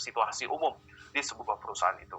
situasi umum di sebuah perusahaan itu.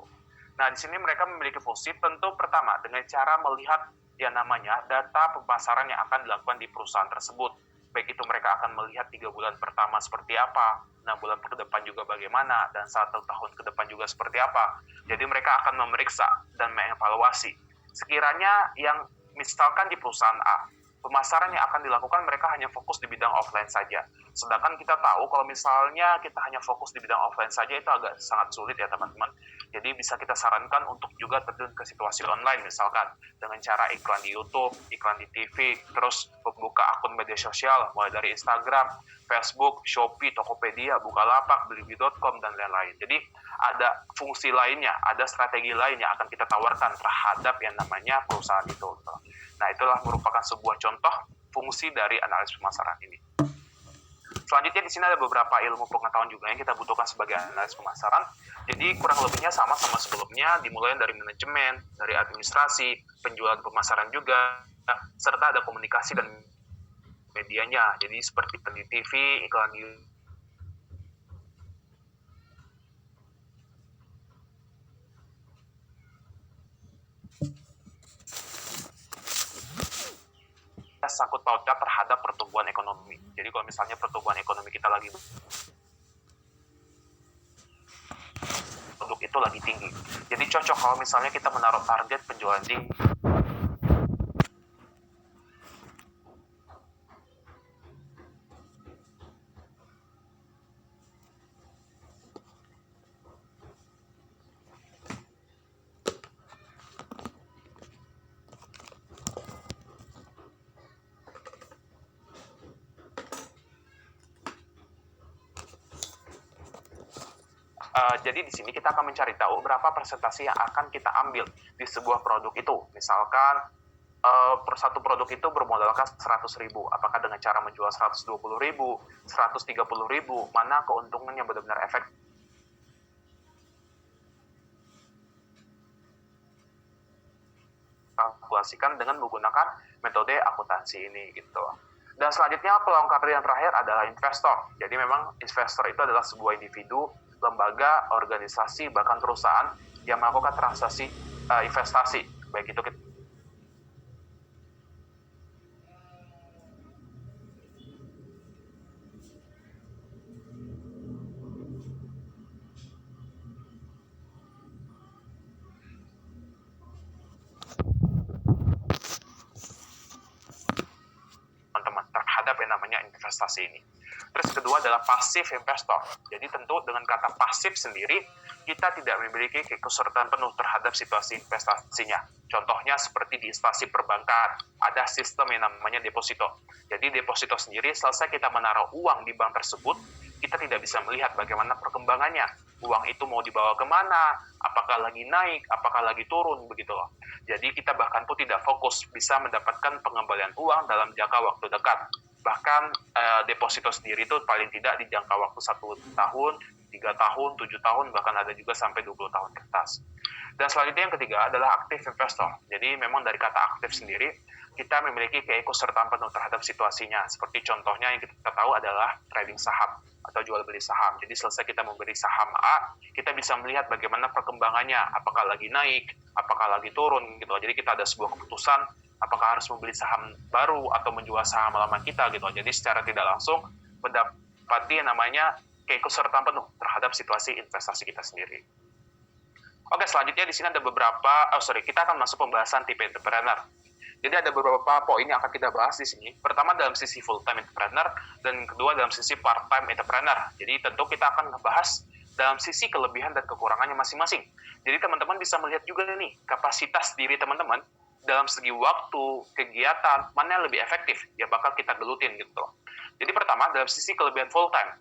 Nah, di sini mereka memiliki fungsi tentu pertama dengan cara melihat yang namanya data pemasaran yang akan dilakukan di perusahaan tersebut. Baik itu mereka akan melihat 3 bulan pertama seperti apa, 6 bulan ke depan juga bagaimana, dan 1 tahun ke depan juga seperti apa. Jadi mereka akan memeriksa dan mengevaluasi. Sekiranya yang misalkan di perusahaan A, pemasaran yang akan dilakukan mereka hanya fokus di bidang offline saja. Sedangkan kita tahu kalau misalnya kita hanya fokus di bidang offline saja itu agak sangat sulit ya teman-teman. Jadi bisa kita sarankan untuk juga terjun ke situasi online misalkan dengan cara iklan di YouTube, iklan di TV, terus membuka akun media sosial mulai dari Instagram, Facebook, Shopee, Tokopedia, Bukalapak, Blibli.com dan lain-lain. Jadi ada fungsi lainnya, ada strategi lain yang akan kita tawarkan terhadap yang namanya perusahaan itu. Nah, itulah merupakan sebuah contoh fungsi dari analisis pemasaran ini. Selanjutnya di sini ada beberapa ilmu pengetahuan juga yang kita butuhkan sebagai analisis pemasaran. Jadi kurang lebihnya sama sebelumnya, dimulai dari manajemen, dari administrasi, penjualan pemasaran juga, serta ada komunikasi dan medianya. Jadi seperti di TV, iklan di sangkut pautnya terhadap pertumbuhan ekonomi. Jadi kalau misalnya pertumbuhan ekonomi kita lagi produk itu lagi tinggi. Jadi cocok kalau misalnya kita menaruh target penjualan tinggi. Jadi di sini kita akan mencari tahu berapa persentase yang akan kita ambil di sebuah produk itu. Misalkan satu produk itu bermodalkan 100.000. Apakah dengan cara menjual 120.000, 130.000, mana keuntungannya benar-benar efektif? Kalkulasikan dengan menggunakan metode akuntansi ini gitu. Dan selanjutnya pelengkap yang terakhir adalah investor. Jadi memang investor itu adalah sebuah individu, lembaga, organisasi, bahkan perusahaan yang melakukan transaksi investasi. Baik itu teman-teman terhadap yang namanya investasi ini. Terus kedua adalah passive investor. Jadi tentu dengan kata pasif sendiri, kita tidak memiliki keikutsertaan penuh terhadap situasi investasinya. Contohnya seperti di instansi perbankan, ada sistem yang namanya deposito. Jadi deposito sendiri, selesai kita menaruh uang di bank tersebut, kita tidak bisa melihat bagaimana perkembangannya. Uang itu mau dibawa kemana, apakah lagi naik, apakah lagi turun, begitu loh. Jadi kita bahkan pun tidak fokus bisa mendapatkan pengembalian uang dalam jangka waktu dekat. Bahkan deposito sendiri itu paling tidak di jangka waktu 1 tahun, 3 tahun, 7 tahun, bahkan ada juga sampai 20 tahun ke atas. Dan selanjutnya yang ketiga adalah active investor. Jadi memang dari kata aktif sendiri, kita memiliki keikutsertaan penuh terhadap situasinya. Seperti contohnya yang kita tahu adalah trading saham atau jual beli saham. Jadi selesai kita membeli saham A, kita bisa melihat bagaimana perkembangannya, apakah lagi naik, apakah lagi turun gitu. Jadi kita ada sebuah keputusan apakah harus membeli saham baru atau menjual saham lama kita gitu. Jadi secara tidak langsung mendapati yang namanya keikutsertaan penuh terhadap situasi investasi kita sendiri. Oke, selanjutnya di sini ada kita akan masuk pembahasan tipe entrepreneur. Jadi ada beberapa poin yang akan kita bahas di sini. Pertama dalam sisi full-time entrepreneur, dan kedua dalam sisi part-time entrepreneur. Jadi tentu kita akan membahas dalam sisi kelebihan dan kekurangannya masing-masing. Jadi teman-teman bisa melihat juga nih, kapasitas diri teman-teman dalam segi waktu, kegiatan, mana yang lebih efektif, ya bakal kita gelutin gitu. Jadi pertama, dalam sisi kelebihan full-time,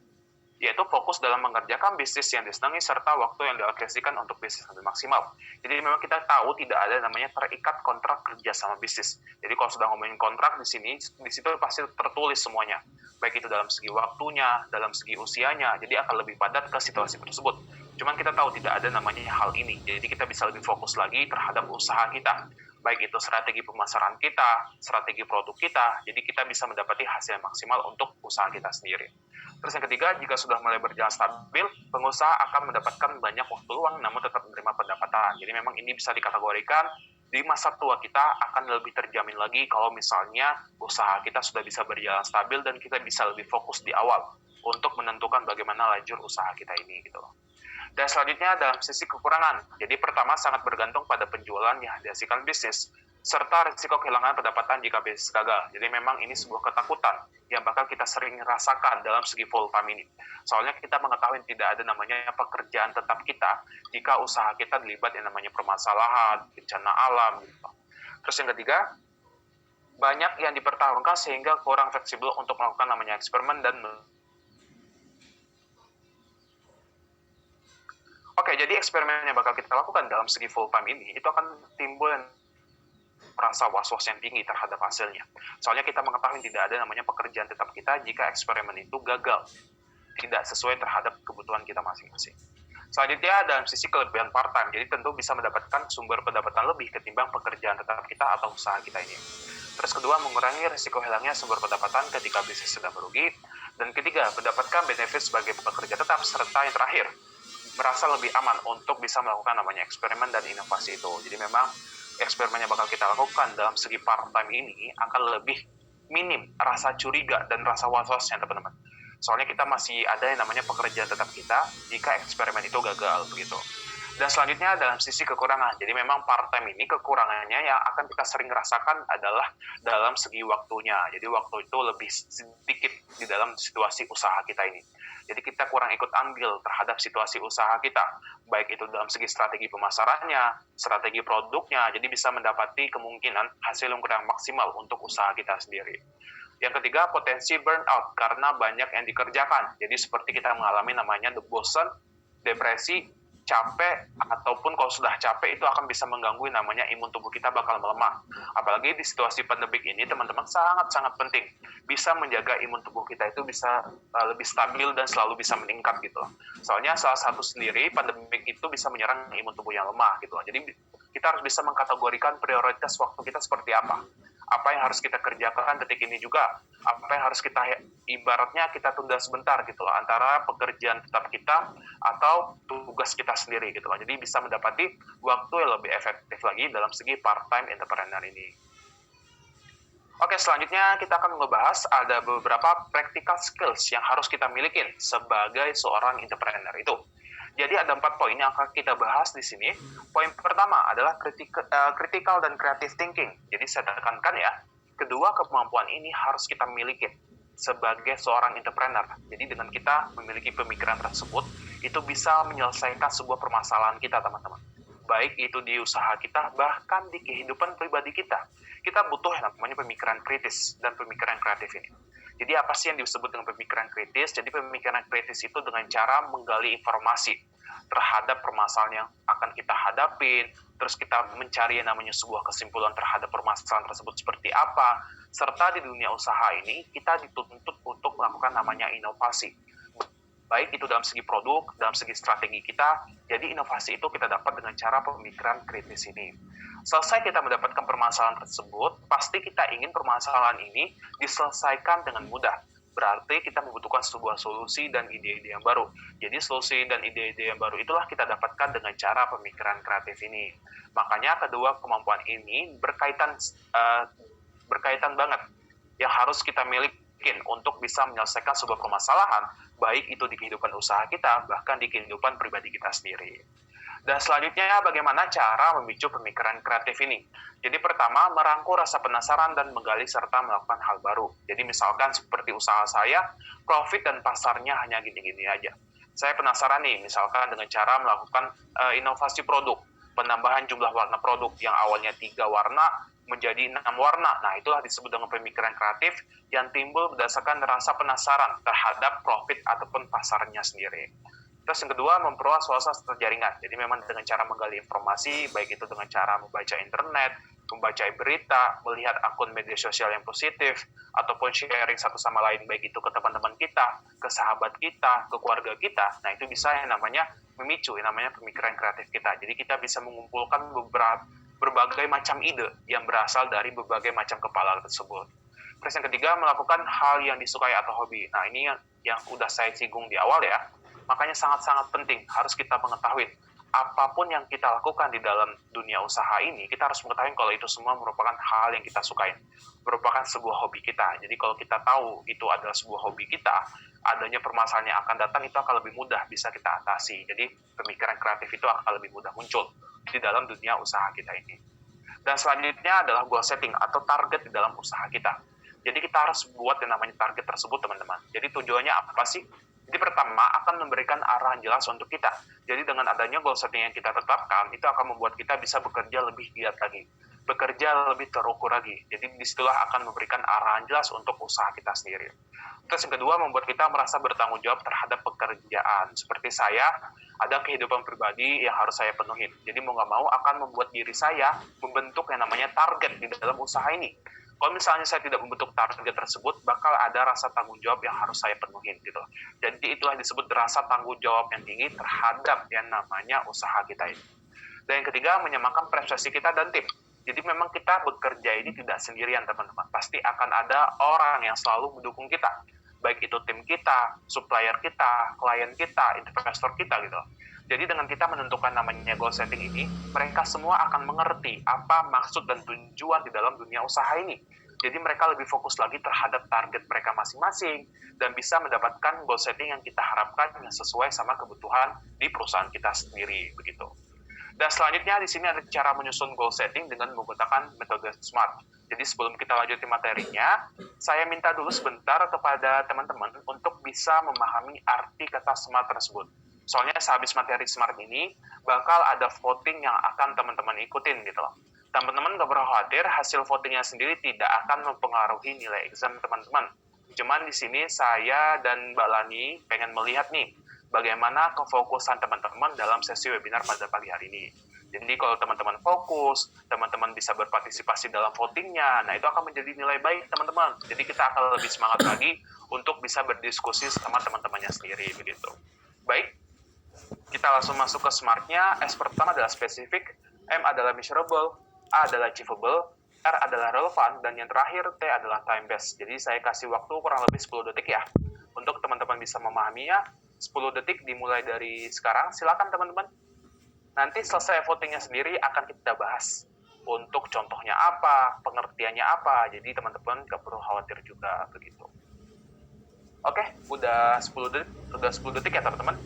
yaitu fokus dalam mengerjakan bisnis yang disenangi serta waktu yang dialokasikan untuk bisnis lebih maksimal. Jadi memang kita tahu tidak ada namanya terikat kontrak kerja sama bisnis. Jadi kalau sudah ngomongin kontrak di sini, di situ pasti tertulis semuanya. Baik itu dalam segi waktunya, dalam segi usianya, jadi akan lebih padat ke situasi tersebut. Cuman kita tahu tidak ada namanya hal ini. Jadi kita bisa lebih fokus lagi terhadap usaha kita. baik itu strategi pemasaran kita, strategi produk kita, jadi kita bisa mendapati hasil maksimal untuk usaha kita sendiri. Terus yang ketiga, jika sudah mulai berjalan stabil, pengusaha akan mendapatkan banyak waktu luang namun tetap menerima pendapatan. Jadi memang ini bisa dikategorikan di masa tua kita akan lebih terjamin lagi kalau misalnya usaha kita sudah bisa berjalan stabil dan kita bisa lebih fokus di awal untuk menentukan bagaimana lajur usaha kita ini gitu. Dan selanjutnya dalam sisi kekurangan. Jadi pertama sangat bergantung pada penjualan yang dihasilkan bisnis, serta risiko kehilangan pendapatan jika bisnis gagal. Jadi memang ini sebuah ketakutan yang bakal kita sering rasakan dalam segi full time ini. Soalnya kita mengetahui tidak ada namanya pekerjaan tetap kita jika usaha kita dilibat yang namanya permasalahan, bencana alam. Gitu. Terus yang ketiga, banyak yang dipertaruhkan sehingga kurang fleksibel untuk melakukan namanya eksperimen dan Oke, jadi eksperimen yang bakal kita lakukan dalam segi full time ini, itu akan timbul rasa was-was yang tinggi terhadap hasilnya. Soalnya kita mengetahui tidak ada namanya pekerjaan tetap kita jika eksperimen itu gagal, tidak sesuai terhadap kebutuhan kita masing-masing. Selanjutnya, dalam sisi kelebihan part-time, jadi tentu bisa mendapatkan sumber pendapatan lebih ketimbang pekerjaan tetap kita atau usaha kita ini. Terus kedua, mengurangi risiko hilangnya sumber pendapatan ketika bisnis sedang merugi. Dan ketiga, mendapatkan benefit sebagai pekerja tetap, serta yang terakhir, merasa lebih aman untuk bisa melakukan namanya eksperimen dan inovasi itu. Jadi memang eksperimen yang bakal kita lakukan dalam segi part-time ini akan lebih minim rasa curiga dan rasa was-wasnya teman-teman. Soalnya kita masih ada yang namanya pekerjaan tetap kita jika eksperimen itu gagal begitu. Dan selanjutnya dalam sisi kekurangan. Jadi memang part-time ini kekurangannya yang akan kita sering rasakan adalah dalam segi waktunya. Jadi waktu itu lebih sedikit di dalam situasi usaha kita ini. Jadi kita kurang ikut andil terhadap situasi usaha kita, baik itu dalam segi strategi pemasarannya, strategi produknya, jadi bisa mendapati kemungkinan hasil yang kurang maksimal untuk usaha kita sendiri. Yang ketiga, potensi burnout karena banyak yang dikerjakan. Jadi seperti kita mengalami namanya bosan, depresi, capek, ataupun kalau sudah capek itu akan bisa mengganggu namanya imun tubuh kita bakal melemah. Apalagi di situasi pandemik ini, teman-teman sangat-sangat penting bisa menjaga imun tubuh kita itu bisa lebih stabil dan selalu bisa meningkat gitu. Soalnya salah satu sendiri pandemik itu bisa menyerang imun tubuh yang lemah gitu. Jadi kita harus bisa mengkategorikan prioritas waktu kita seperti apa. Apa yang harus kita kerjakan detik ini juga, apa yang harus kita ibaratnya kita tunda sebentar gitu loh, antara pekerjaan tetap kita atau tugas kita sendiri gitu loh. Jadi bisa mendapati waktu yang lebih efektif lagi dalam segi part-time entrepreneur ini. Oke, selanjutnya kita akan membahas ada beberapa practical skills yang harus kita miliki sebagai seorang entrepreneur itu. Jadi ada 4 poin yang akan kita bahas di sini. Poin pertama adalah critical dan creative thinking. Jadi saya tekankan ya, kedua kemampuan ini harus kita miliki sebagai seorang entrepreneur. Jadi dengan kita memiliki pemikiran tersebut, itu bisa menyelesaikan sebuah permasalahan kita teman-teman. Baik itu di usaha kita, bahkan di kehidupan pribadi kita. Kita butuh yang namanya pemikiran kritis dan pemikiran kreatif ini. Jadi apa sih yang disebut dengan pemikiran kritis? Jadi pemikiran kritis itu dengan cara menggali informasi terhadap permasalahan yang akan kita hadapin, terus kita mencari yang namanya sebuah kesimpulan terhadap permasalahan tersebut seperti apa, serta di dunia usaha ini kita dituntut untuk melakukan namanya inovasi. Baik itu dalam segi produk, dalam segi strategi kita, jadi inovasi itu kita dapat dengan cara pemikiran kritis ini. Selesai kita mendapatkan permasalahan tersebut, pasti kita ingin permasalahan ini diselesaikan dengan mudah. Berarti kita membutuhkan sebuah solusi dan ide-ide yang baru. Jadi solusi dan ide-ide yang baru itulah kita dapatkan dengan cara pemikiran kreatif ini. Makanya kedua kemampuan ini berkaitan banget yang harus kita miliki untuk bisa menyelesaikan sebuah permasalahan, baik itu di kehidupan usaha kita, bahkan di kehidupan pribadi kita sendiri. Dan selanjutnya, bagaimana cara memicu pemikiran kreatif ini? Jadi pertama, merangkul rasa penasaran dan menggali serta melakukan hal baru. Jadi misalkan seperti usaha saya, profit dan pasarnya hanya gini-gini aja. Saya penasaran nih, misalkan dengan cara melakukan inovasi produk, penambahan jumlah warna produk yang awalnya 3 warna menjadi 6 warna. Nah, itulah disebut dengan pemikiran kreatif yang timbul berdasarkan rasa penasaran terhadap profit ataupun pasarnya sendiri. Terus yang kedua, memperluas wawasan jaringan. Jadi memang dengan cara menggali informasi, baik itu dengan cara membaca internet, membaca berita, melihat akun media sosial yang positif, ataupun sharing satu sama lain, baik itu ke teman-teman kita, ke sahabat kita, ke keluarga kita. Nah, itu bisa yang namanya memicu, yang namanya pemikiran kreatif kita. Jadi kita bisa mengumpulkan berbagai macam ide yang berasal dari berbagai macam kepala tersebut. Terus yang ketiga, melakukan hal yang disukai atau hobi. Nah, ini yang udah saya singgung di awal ya. Makanya sangat-sangat penting harus kita mengetahui apapun yang kita lakukan di dalam dunia usaha ini, kita harus mengetahui kalau itu semua merupakan hal yang kita sukai, merupakan sebuah hobi kita. Jadi kalau kita tahu itu adalah sebuah hobi kita, adanya permasalahan yang akan datang itu akan lebih mudah bisa kita atasi. Jadi pemikiran kreatif itu akan lebih mudah muncul di dalam dunia usaha kita ini. Dan selanjutnya adalah goal setting atau target di dalam usaha kita. Jadi kita harus buat yang namanya target tersebut, teman-teman. Jadi tujuannya apa sih? Jadi pertama akan memberikan arahan jelas untuk kita. Jadi dengan adanya goal setting yang kita tetapkan, itu akan membuat kita bisa bekerja lebih giat lagi. Bekerja lebih terukur lagi. Jadi disitulah akan memberikan arahan jelas untuk usaha kita sendiri. Terus yang kedua, membuat kita merasa bertanggung jawab terhadap pekerjaan. Seperti saya, ada kehidupan pribadi yang harus saya penuhin. Jadi mau nggak mau akan membuat diri saya membentuk yang namanya target di dalam usaha ini. Kalau misalnya saya tidak membentuk target tersebut, bakal ada rasa tanggung jawab yang harus saya penuhin gitu. Jadi itulah disebut rasa tanggung jawab yang tinggi terhadap yang namanya usaha kita ini. Dan yang ketiga, menyamakan prestasi kita dan tim. Jadi memang kita bekerja ini tidak sendirian, teman-teman. Pasti akan ada orang yang selalu mendukung kita. Baik itu tim kita, supplier kita, klien kita, investor kita gitu. Jadi dengan kita menentukan namanya goal setting ini, mereka semua akan mengerti apa maksud dan tujuan di dalam dunia usaha ini. Jadi mereka lebih fokus lagi terhadap target mereka masing-masing dan bisa mendapatkan goal setting yang kita harapkan yang sesuai sama kebutuhan di perusahaan kita sendiri begitu. Dan selanjutnya di sini ada cara menyusun goal setting dengan menggunakan metode SMART. Jadi sebelum kita lanjutin materinya, saya minta dulu sebentar kepada teman-teman untuk bisa memahami arti kata SMART tersebut. Soalnya sehabis materi SMART ini, bakal ada voting yang akan teman-teman ikutin gitu loh. Teman-teman gak perlu khawatir, hasil votingnya sendiri tidak akan mempengaruhi nilai exam teman-teman. Cuman di sini saya dan Mbak Lani pengen melihat nih, bagaimana kefokusan teman-teman dalam sesi webinar pada pagi hari ini. Jadi kalau teman-teman fokus, teman-teman bisa berpartisipasi dalam votingnya, nah itu akan menjadi nilai baik teman-teman. Jadi kita akan lebih semangat lagi untuk bisa berdiskusi sama teman-temannya sendiri begitu. Baik, kita langsung masuk ke SMART-nya. S pertama adalah spesifik, M adalah measurable, A adalah achievable, R adalah relevan, dan yang terakhir T adalah time based. Jadi saya kasih waktu kurang lebih 10 detik ya, untuk teman-teman bisa memahaminya. 10 detik dimulai dari sekarang, silakan teman-teman. Nanti selesai votingnya sendiri akan kita bahas. Untuk contohnya apa, pengertiannya apa, jadi teman-teman gak perlu khawatir juga begitu. Oke, udah 10 detik ya teman-teman.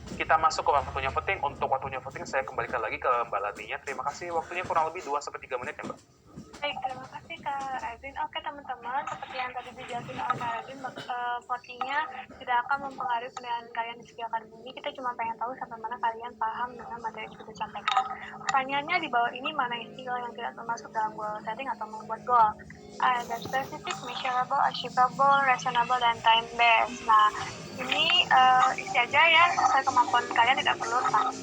Kita masuk ke waktunya voting. Untuk waktunya voting saya kembalikan lagi ke Mbak Ladinya. Terima kasih, waktunya kurang lebih 2-3 menit ya Mbak. Baik, terima kasih Kak Edwin. Oke teman-teman, seperti yang tadi dijelasin oleh Kak Edwin, votingnya tidak akan mempengaruhi penilaian kalian di segi akademik ini. Kita cuma pengen tahu sampai mana kalian paham dengan materi yang sudah disampaikan. Pertanyaannya di bawah ini, mana istilah yang tidak termasuk dalam goal setting atau membuat goal? Ada specific, measurable, achievable, reasonable, dan time based. Nah, ini isi aja ya, sesuai kemampuan kalian, tidak perlu tak.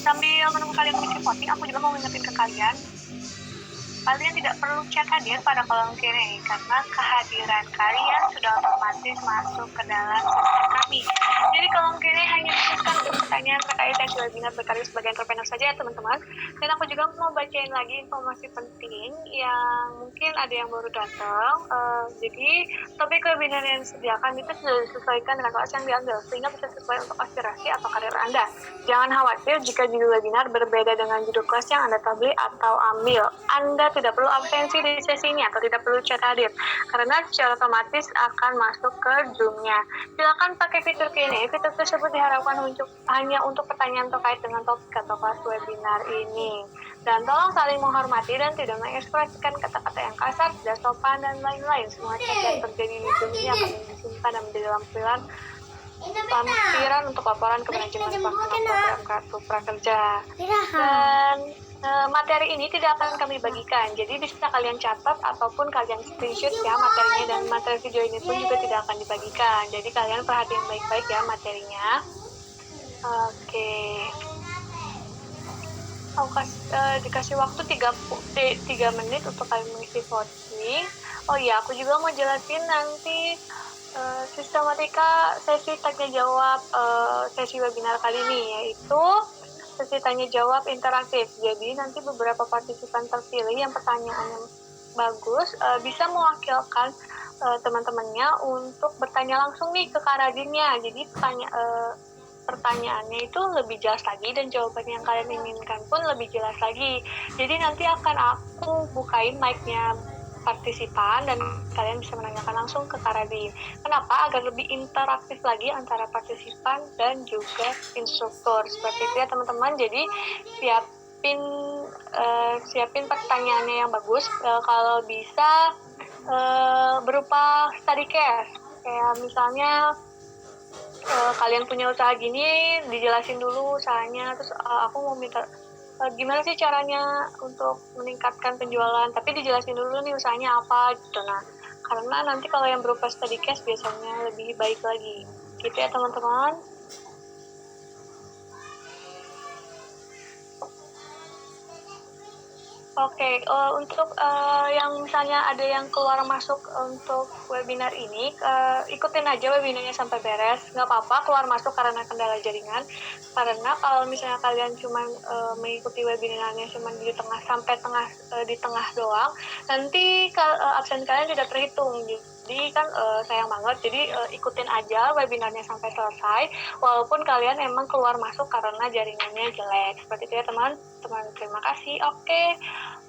Sambil menunggu kalian mengisi voting, aku juga mau mengingetin ke kalian tidak perlu chat hadir pada kolom Q&A karena kehadiran kalian sudah otomatis masuk ke dalam sistem kami. Jadi kolom Q&A hanya dikhususkan untuk pertanyaan terkait sesi webinar berkarya sebagai entrepreneur saja ya teman-teman. Dan aku juga mau bacain lagi informasi penting yang mungkin ada yang baru datang. Jadi topik webinar yang disediakan itu sudah disesuaikan dengan kelas yang diambil sehingga bisa sesuai untuk aspirasi atau karir Anda. Jangan khawatir jika judul webinar berbeda dengan judul kelas yang Anda tabli atau ambil. Anda tidak perlu absensi di sesi ini atau tidak perlu chat hadir karena secara otomatis akan masuk ke Zoom-nya. Silakan pakai fitur Q&A. Fitur tersebut diharapkan hanya untuk pertanyaan terkait dengan topik atau kelas webinar ini. Dan tolong saling menghormati dan tidak mengekspresikan kata-kata yang kasar, tidak sopan, dan lain-lain. Semua chat yang terjadi di Zoom ini akan disimpan dan menjadi lampiran untuk laporan ke manajemen program kartu prakerja. Dan materi ini tidak akan kami bagikan, jadi bisa kalian catat ataupun kalian screenshot ya materinya, dan materi video ini pun juga tidak akan dibagikan, jadi kalian perhatikan baik-baik ya materinya. Oke. Aku dikasih waktu 3 menit untuk kalian mengisi voting. Oh iya, aku juga mau jelasin nanti sistematika sesi tanya jawab sesi webinar kali ini, yaitu sesi tanya jawab interaktif. Jadi nanti beberapa partisipan terpilih yang pertanyaannya bagus bisa mewakilkan teman-temannya untuk bertanya langsung nih ke Kak Radinnya. Jadi pertanyaannya itu lebih jelas lagi dan jawaban yang kalian inginkan pun lebih jelas lagi. Jadi nanti akan aku bukain mic-nya partisipan dan kalian bisa menanyakan langsung ke Kak Radin. Kenapa? Agar lebih interaktif lagi antara partisipan dan juga instruktur. Seperti itu ya teman-teman. Jadi siapin pertanyaannya yang bagus. Kalau bisa berupa study case. Kayak misalnya kalian punya usaha gini, dijelasin dulu usahanya, terus aku mau minta gimana sih caranya untuk meningkatkan penjualan, tapi dijelasin dulu nih usahanya apa gitu. Nah, karena nanti kalau yang berupa study case biasanya lebih baik lagi. Gitu ya teman-teman. Oke, untuk yang misalnya ada yang keluar masuk untuk webinar ini, ikutin aja webinarnya sampai beres. Nggak apa-apa keluar masuk karena kendala jaringan. Karena kalau misalnya kalian cuma mengikuti webinarnya cuma di tengah doang, nanti absen kalian tidak terhitung. Jadi kan sayang banget. Jadi ikutin aja webinarnya sampai selesai, walaupun kalian emang keluar masuk karena jaringannya jelek. Seperti itu ya teman-teman. Terima kasih. Oke.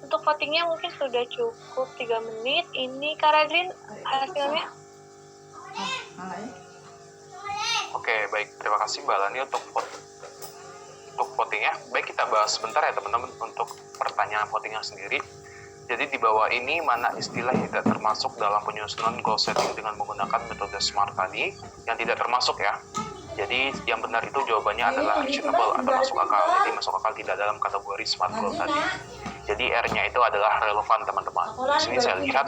Untuk votingnya mungkin sudah cukup 3 menit. Ini Kak Radin hasilnya. Oke, baik. Terima kasih Mbak Lani untuk votingnya. Baik, kita bahas sebentar ya teman-teman untuk pertanyaan votingnya sendiri. Jadi di bawah ini mana istilah yang tidak termasuk dalam penyusunan goal setting dengan menggunakan metode SMART tadi yang tidak termasuk ya. Jadi yang benar itu jawabannya adalah reasonable atau masuk akal. Jadi masuk akal tidak dalam kategori SMART goal tadi. Jadi R-nya itu adalah relevan teman-teman. Di sini saya lihat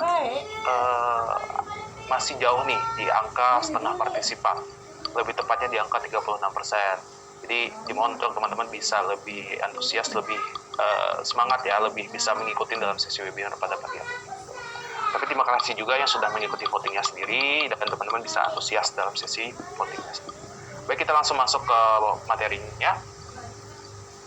masih jauh nih di angka setengah partisipan. Lebih tepatnya di angka 36%. Jadi dimohon untuk teman-teman bisa lebih antusias, lebih semangat ya, lebih bisa mengikuti dalam sesi webinar pada pagi hari. Tapi terima kasih juga yang sudah mengikuti votingnya sendiri dan teman-teman bisa antusias dalam sesi votingnya sendiri. Baik, kita langsung masuk ke materinya.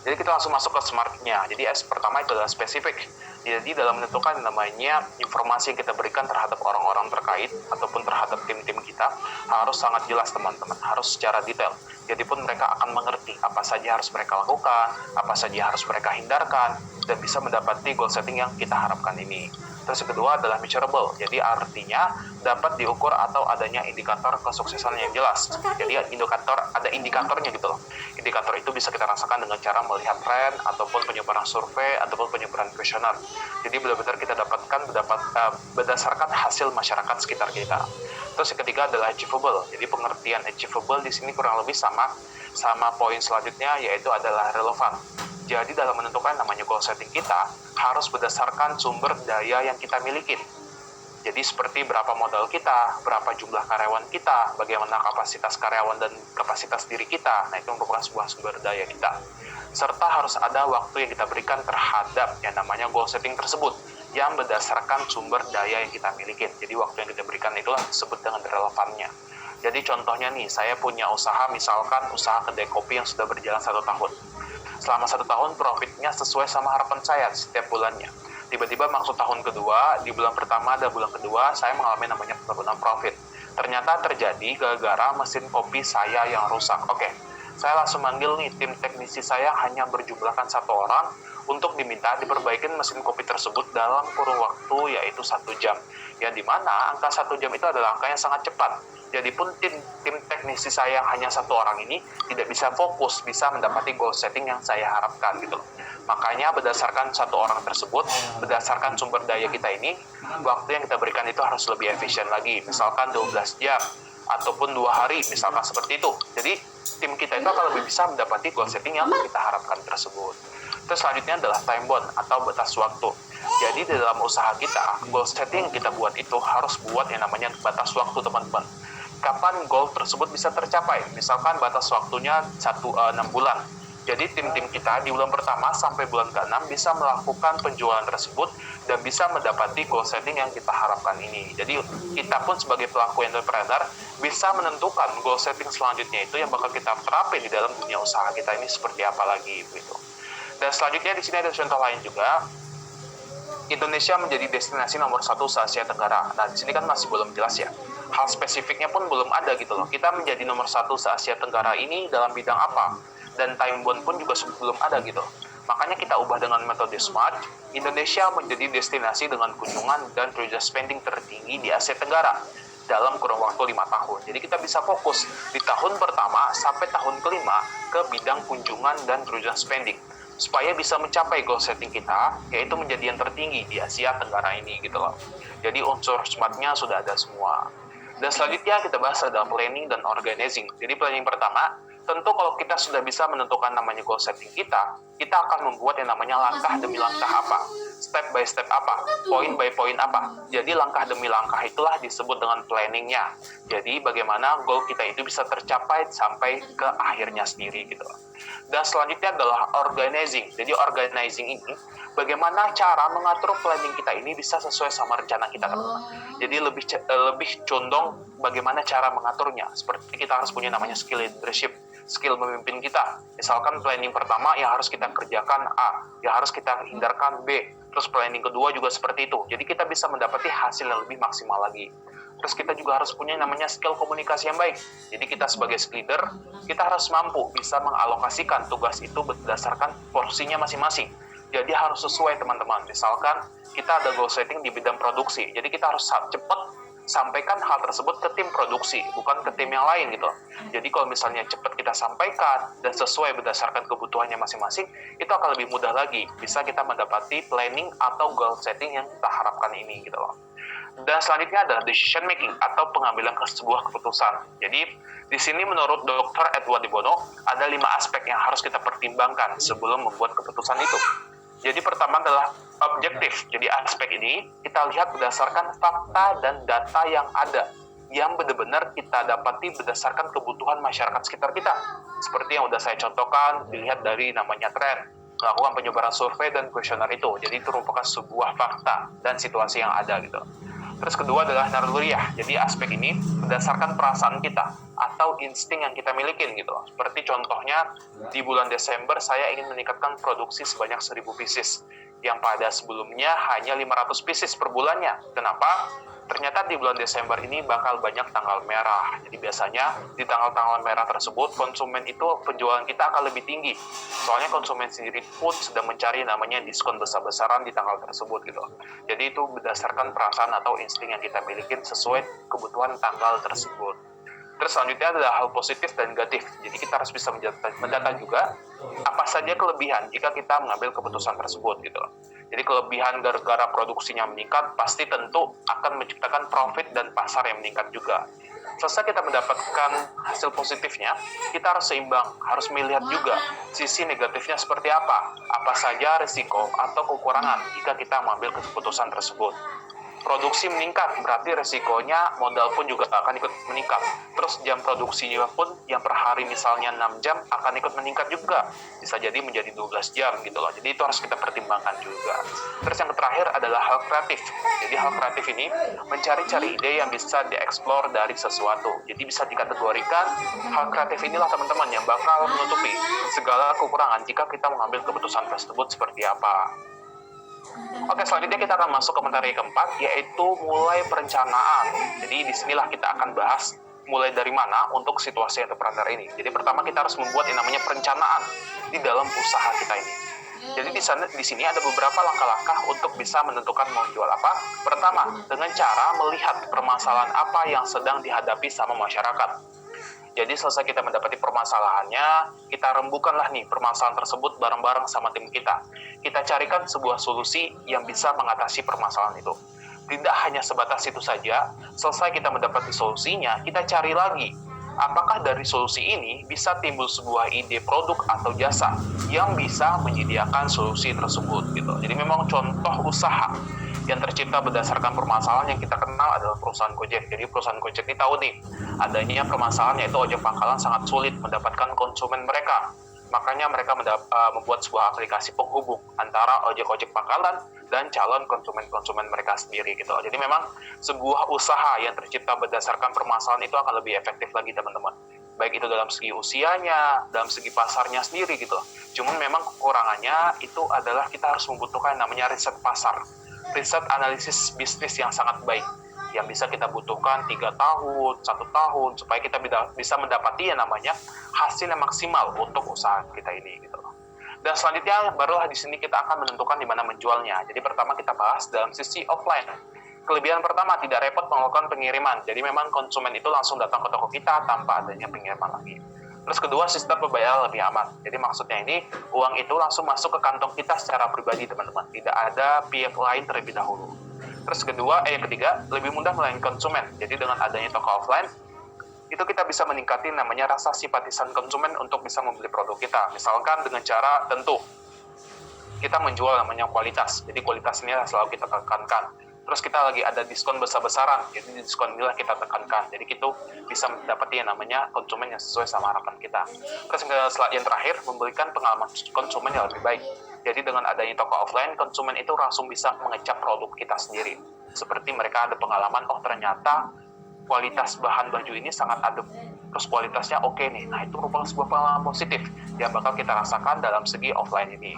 Jadi kita langsung masuk ke SMART-nya. Jadi S pertama itu adalah spesifik. Jadi dalam menentukan namanya informasi yang kita berikan terhadap orang-orang terkait ataupun terhadap tim-tim kita harus sangat jelas teman-teman, harus secara detail. Jadi pun mereka akan mengerti apa saja harus mereka lakukan, apa saja harus mereka hindarkan, dan bisa mendapati goal setting yang kita harapkan ini. Terus yang kedua adalah measurable, jadi artinya dapat diukur atau adanya indikator kesuksesan yang jelas. Jadi ada indikatornya gitu loh. Indikator itu bisa kita rasakan dengan cara melihat tren, ataupun penyebaran survei, ataupun penyebaran kuesioner. Jadi benar-benar kita dapatkan berdasarkan hasil masyarakat sekitar kita. Terus yang ketiga adalah achievable, jadi pengertian achievable di sini kurang lebih sama poin selanjutnya, yaitu adalah relevan. Jadi dalam menentukan namanya goal setting kita harus berdasarkan sumber daya yang kita miliki. Jadi seperti berapa modal kita, berapa jumlah karyawan kita, bagaimana kapasitas karyawan dan kapasitas diri kita. Nah, itu merupakan sebuah sumber daya kita. Serta harus ada waktu yang kita berikan terhadap yang namanya goal setting tersebut yang berdasarkan sumber daya yang kita miliki. Jadi waktu yang kita berikan itulah disebut dengan relevannya. Jadi contohnya nih, saya punya usaha, misalkan usaha kedai kopi yang sudah berjalan 1 tahun. Selama 1 tahun profitnya sesuai sama harapan saya setiap bulannya. Tiba-tiba masuk tahun kedua, di bulan pertama dan bulan kedua saya mengalami namanya penurunan profit. Ternyata terjadi gara-gara mesin kopi saya yang rusak. Oke, saya langsung manggil nih tim teknisi saya, hanya berjumlahkan 1 orang untuk diminta diperbaikin mesin kopi tersebut dalam kurun waktu yaitu 1 jam. Yang dimana angka 1 jam itu adalah angka yang sangat cepat. Jadi pun tim teknisi saya hanya 1 orang ini tidak bisa fokus, bisa mendapati goal setting yang saya harapkan gitu. Makanya berdasarkan 1 orang tersebut, berdasarkan sumber daya kita ini, waktu yang kita berikan itu harus lebih efisien lagi. Misalkan 12 jam ataupun 2 hari, misalkan seperti itu. Jadi tim kita itu akan lebih bisa mendapati goal setting yang kita harapkan tersebut. Terus selanjutnya adalah time bound atau batas waktu. Jadi di dalam usaha kita, goal setting yang kita buat itu harus buat yang namanya batas waktu teman-teman. Kapan goal tersebut bisa tercapai? Misalkan batas waktunya 6 bulan. Jadi tim-tim kita di bulan pertama sampai bulan ke-6 bisa melakukan penjualan tersebut dan bisa mendapati goal setting yang kita harapkan ini. Jadi kita pun sebagai pelaku entrepreneur bisa menentukan goal setting selanjutnya itu yang bakal kita terapin di dalam dunia usaha kita ini seperti apa lagi gitu. Dan selanjutnya di sini ada contoh lain juga. Indonesia menjadi destinasi nomor 1 se-Asia Tenggara. Nah, di sini kan masih belum jelas ya. Hal spesifiknya pun belum ada gitu loh. Kita menjadi nomor 1 se-Asia Tenggara ini dalam bidang apa? Dan time bound pun juga belum ada gitu. Makanya kita ubah dengan metode SMART. Indonesia menjadi destinasi dengan kunjungan dan tujuan spending tertinggi di Asia Tenggara dalam kurun waktu 5 tahun. Jadi kita bisa fokus di tahun pertama sampai tahun kelima ke bidang kunjungan dan tujuan spending, supaya bisa mencapai goal setting kita, yaitu menjadi yang tertinggi di Asia Tenggara ini gitu loh. Jadi unsur SMART-nya sudah ada semua. Dan selanjutnya kita bahas adalah planning dan organizing. Jadi planning pertama, tentu kalau kita sudah bisa menentukan namanya goal setting kita akan membuat yang namanya langkah demi langkah apa, step by step apa, point by point apa. Jadi langkah demi langkah itulah disebut dengan planningnya. Jadi bagaimana goal kita itu bisa tercapai sampai ke akhirnya sendiri gitu. Dan selanjutnya adalah organizing. Jadi organizing ini bagaimana cara mengatur planning kita ini bisa sesuai sama rencana kita teman-teman. Jadi lebih condong bagaimana cara mengaturnya. Seperti kita harus punya namanya skill leadership, skill memimpin kita. Misalkan planning pertama yang harus kita kerjakan A, yang harus kita hindarkan B. Terus planning kedua juga seperti itu. Jadi kita bisa mendapati hasil yang lebih maksimal lagi. Terus kita juga harus punya namanya skill komunikasi yang baik. Jadi kita sebagai leader, kita harus mampu bisa mengalokasikan tugas itu berdasarkan porsinya masing-masing. Jadi harus sesuai teman-teman. Misalkan kita ada goal setting di bidang produksi. Jadi kita harus cepat sampaikan hal tersebut ke tim produksi, bukan ke tim yang lain gitu. Jadi kalau misalnya cepat kita sampaikan dan sesuai berdasarkan kebutuhannya masing-masing, itu akan lebih mudah lagi. Bisa kita mendapati planning atau goal setting yang kita harapkan ini gitu loh. Dan selanjutnya adalah decision making atau pengambilan sebuah keputusan. Jadi di sini menurut Dr. Edward de Bono ada 5 aspek yang harus kita pertimbangkan sebelum membuat keputusan itu. Jadi pertama adalah objektif. Jadi aspek ini kita lihat berdasarkan fakta dan data yang ada, yang benar-benar kita dapati berdasarkan kebutuhan masyarakat sekitar kita. Seperti yang udah saya contohkan, dilihat dari namanya tren, melakukan penyebaran survei dan kuesioner itu. Jadi itu merupakan sebuah fakta dan situasi yang ada gitu. Terus kedua adalah naluriah. Jadi aspek ini berdasarkan perasaan kita atau insting yang kita miliki gitu. Seperti contohnya di bulan Desember saya ingin meningkatkan produksi sebanyak 1000 pieces yang pada sebelumnya hanya 500 pieces per bulannya. Kenapa? Ternyata di bulan Desember ini bakal banyak tanggal merah. Jadi biasanya di tanggal-tanggal merah tersebut konsumen itu penjualan kita akan lebih tinggi. Soalnya konsumen sendiri pun sedang mencari namanya diskon besar-besaran di tanggal tersebut gitu. Jadi itu berdasarkan perasaan atau insting yang kita miliki sesuai kebutuhan tanggal tersebut. Terus selanjutnya adalah hal positif dan negatif. Jadi kita harus bisa mendata juga apa saja kelebihan jika kita mengambil keputusan tersebut gitu. Jadi kelebihan gara-gara produksinya meningkat pasti tentu akan menciptakan profit dan pasar yang meningkat juga. Selesai kita mendapatkan hasil positifnya, kita harus seimbang, harus melihat juga sisi negatifnya seperti apa saja risiko atau kekurangan jika kita mengambil keputusan tersebut. Produksi meningkat, berarti resikonya modal pun juga akan ikut meningkat. Terus jam produksinya pun yang per hari misalnya 6 jam akan ikut meningkat juga. Bisa jadi menjadi 12 jam gitu loh. Jadi itu harus kita pertimbangkan juga. Terus yang terakhir adalah hal kreatif. Jadi hal kreatif ini mencari-cari ide yang bisa dieksplor dari sesuatu. Jadi bisa dikategorikan hal kreatif inilah teman-teman yang bakal menutupi segala kekurangan jika kita mengambil keputusan tersebut seperti apa. Oke, selanjutnya kita akan masuk ke materi keempat, yaitu mulai perencanaan. Jadi disinilah kita akan bahas mulai dari mana untuk situasi entrepreneur ini. Jadi pertama kita harus membuat yang namanya perencanaan di dalam usaha kita ini. Jadi di sini ada beberapa langkah-langkah untuk bisa menentukan mau jual apa. Pertama, dengan cara melihat permasalahan apa yang sedang dihadapi sama masyarakat. Jadi selesai kita mendapati permasalahannya, kita rembukanlah nih permasalahan tersebut bareng-bareng sama tim kita. Kita carikan sebuah solusi yang bisa mengatasi permasalahan itu. Tidak hanya sebatas itu saja, selesai kita mendapati solusinya, kita cari lagi. Apakah dari solusi ini bisa timbul sebuah ide produk atau jasa yang bisa menyediakan solusi tersebut gitu. Jadi memang contoh usaha yang tercipta berdasarkan permasalahan yang kita kenal adalah perusahaan Gojek. Jadi perusahaan Gojek ini tahu nih, adanya permasalahan yaitu ojek pangkalan sangat sulit mendapatkan konsumen mereka. Makanya mereka membuat sebuah aplikasi penghubung antara ojek-ojek pangkalan dan calon konsumen-konsumen mereka sendiri gitu. Jadi memang sebuah usaha yang tercipta berdasarkan permasalahan itu akan lebih efektif lagi teman-teman. Baik itu dalam segi usianya, dalam segi pasarnya sendiri gitu. Cuman memang kekurangannya itu adalah kita harus membutuhkan namanya riset pasar. Riset analisis bisnis yang sangat baik. Yang bisa kita butuhkan 3 tahun, 1 tahun, supaya kita bisa mendapati yang namanya hasil yang maksimal untuk usaha kita ini gitu loh. Dan selanjutnya barulah di sini kita akan menentukan di mana menjualnya. Jadi pertama kita bahas dalam sisi offline. Kelebihan pertama, tidak repot melakukan pengiriman. Jadi memang konsumen itu langsung datang ke toko kita tanpa adanya pengiriman lagi. Terus kedua, sistem pembayaran lebih aman. Jadi maksudnya ini, uang itu langsung masuk ke kantong kita secara pribadi teman-teman. Tidak ada pihak lain terlebih dahulu. Terus yang ketiga, lebih mudah melayani konsumen. Jadi dengan adanya toko offline, itu kita bisa meningkatin namanya rasa simpatisan konsumen untuk bisa membeli produk kita. Misalkan dengan cara tentu, kita menjual namanya kualitas. Jadi kualitas ini selalu kita tekankan. Terus kita lagi ada diskon besar-besaran, jadi diskon inilah kita tekankan. Jadi kita bisa mendapati yang namanya konsumen yang sesuai sama harapan kita. Terus yang terakhir, memberikan pengalaman konsumen yang lebih baik. Jadi dengan adanya toko offline, konsumen itu langsung bisa mengecap produk kita sendiri. Seperti mereka ada pengalaman, oh ternyata kualitas bahan baju ini sangat adem. Terus kualitasnya oke nih. Nah itu merupakan sebuah pengalaman positif yang bakal kita rasakan dalam segi offline ini.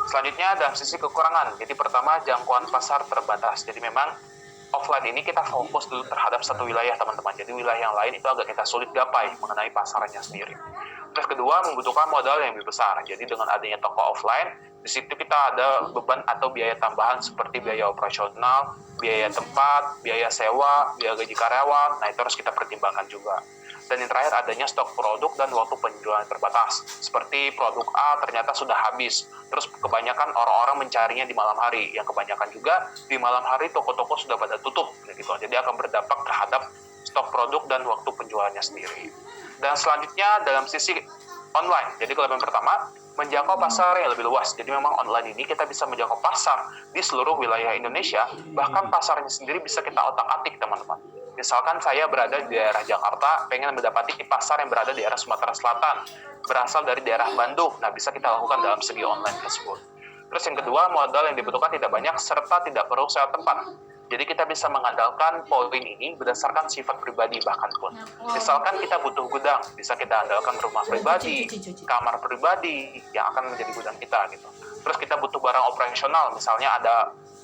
Selanjutnya dalam sisi kekurangan. Jadi pertama, jangkauan pasar terbatas. Jadi memang offline ini kita fokus dulu terhadap satu wilayah teman-teman. Jadi wilayah yang lain itu agak kita sulit gapai mengenai pasarnya sendiri. Terus kedua, membutuhkan modal yang lebih besar. Jadi dengan adanya toko offline, di situ kita ada beban atau biaya tambahan seperti biaya operasional, biaya tempat, biaya sewa, biaya gaji karyawan. Nah itu harus kita pertimbangkan juga. Dan yang terakhir adanya stok produk dan waktu penjualan terbatas. Seperti produk A ternyata sudah habis. Terus kebanyakan orang-orang mencarinya di malam hari. Yang kebanyakan juga di malam hari toko-toko sudah pada tutup. Gitu. Jadi akan berdampak terhadap stok produk dan waktu penjualannya sendiri. Dan selanjutnya dalam sisi online. Jadi kelebihan pertama, menjangkau pasar yang lebih luas. Jadi memang online ini kita bisa menjangkau pasar di seluruh wilayah Indonesia. Bahkan pasarnya sendiri bisa kita otak-atik teman-teman. Misalkan saya berada di daerah Jakarta, pengen mendapati pasar yang berada di daerah Sumatera Selatan, berasal dari daerah Bandung. Nah, bisa kita lakukan dalam segi online tersebut. Terus yang kedua, modal yang dibutuhkan tidak banyak, serta tidak perlu sewa tempat. Jadi kita bisa mengandalkan poin ini berdasarkan sifat pribadi bahkan pun. Misalkan kita butuh gudang, bisa kita andalkan rumah pribadi, kamar pribadi yang akan menjadi gudang kita gitu. Terus kita butuh barang operasional, misalnya ada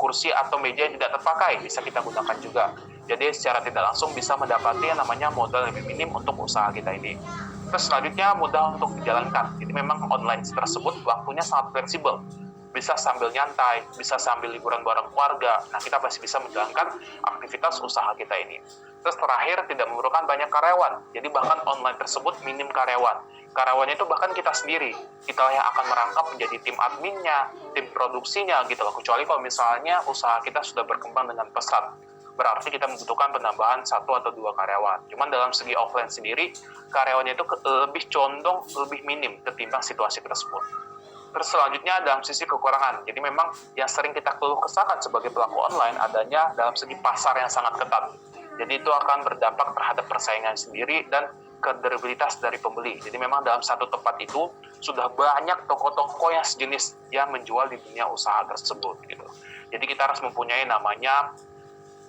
kursi atau meja yang tidak terpakai, bisa kita gunakan juga. Jadi secara tidak langsung bisa mendapati yang namanya modal lebih minim untuk usaha kita ini. Terus selanjutnya mudah untuk dijalankan. Jadi memang online tersebut waktunya sangat fleksibel. Bisa sambil nyantai, bisa sambil liburan bareng keluarga. Nah, kita masih bisa menjalankan aktivitas usaha kita ini. Terus terakhir, tidak memerlukan banyak karyawan. Jadi bahkan online tersebut minim karyawan. Karyawannya itu bahkan kita sendiri. Kita yang akan merangkap menjadi tim adminnya, tim produksinya gitu loh. Kecuali kalau misalnya usaha kita sudah berkembang dengan pesat. Berarti kita membutuhkan penambahan 1 atau 2 karyawan. Cuman dalam segi offline sendiri, karyawannya itu lebih condong, lebih minim ketimbang situasi tersebut. Terus selanjutnya dalam sisi kekurangan. Jadi memang yang sering kita keluh kesahkan sebagai pelaku online adanya dalam segi pasar yang sangat ketat. Jadi itu akan berdampak terhadap persaingan sendiri dan kredibilitas dari pembeli. Jadi memang dalam satu tempat itu sudah banyak toko-toko yang sejenis yang menjual di dunia usaha tersebut gitu. Jadi kita harus mempunyai namanya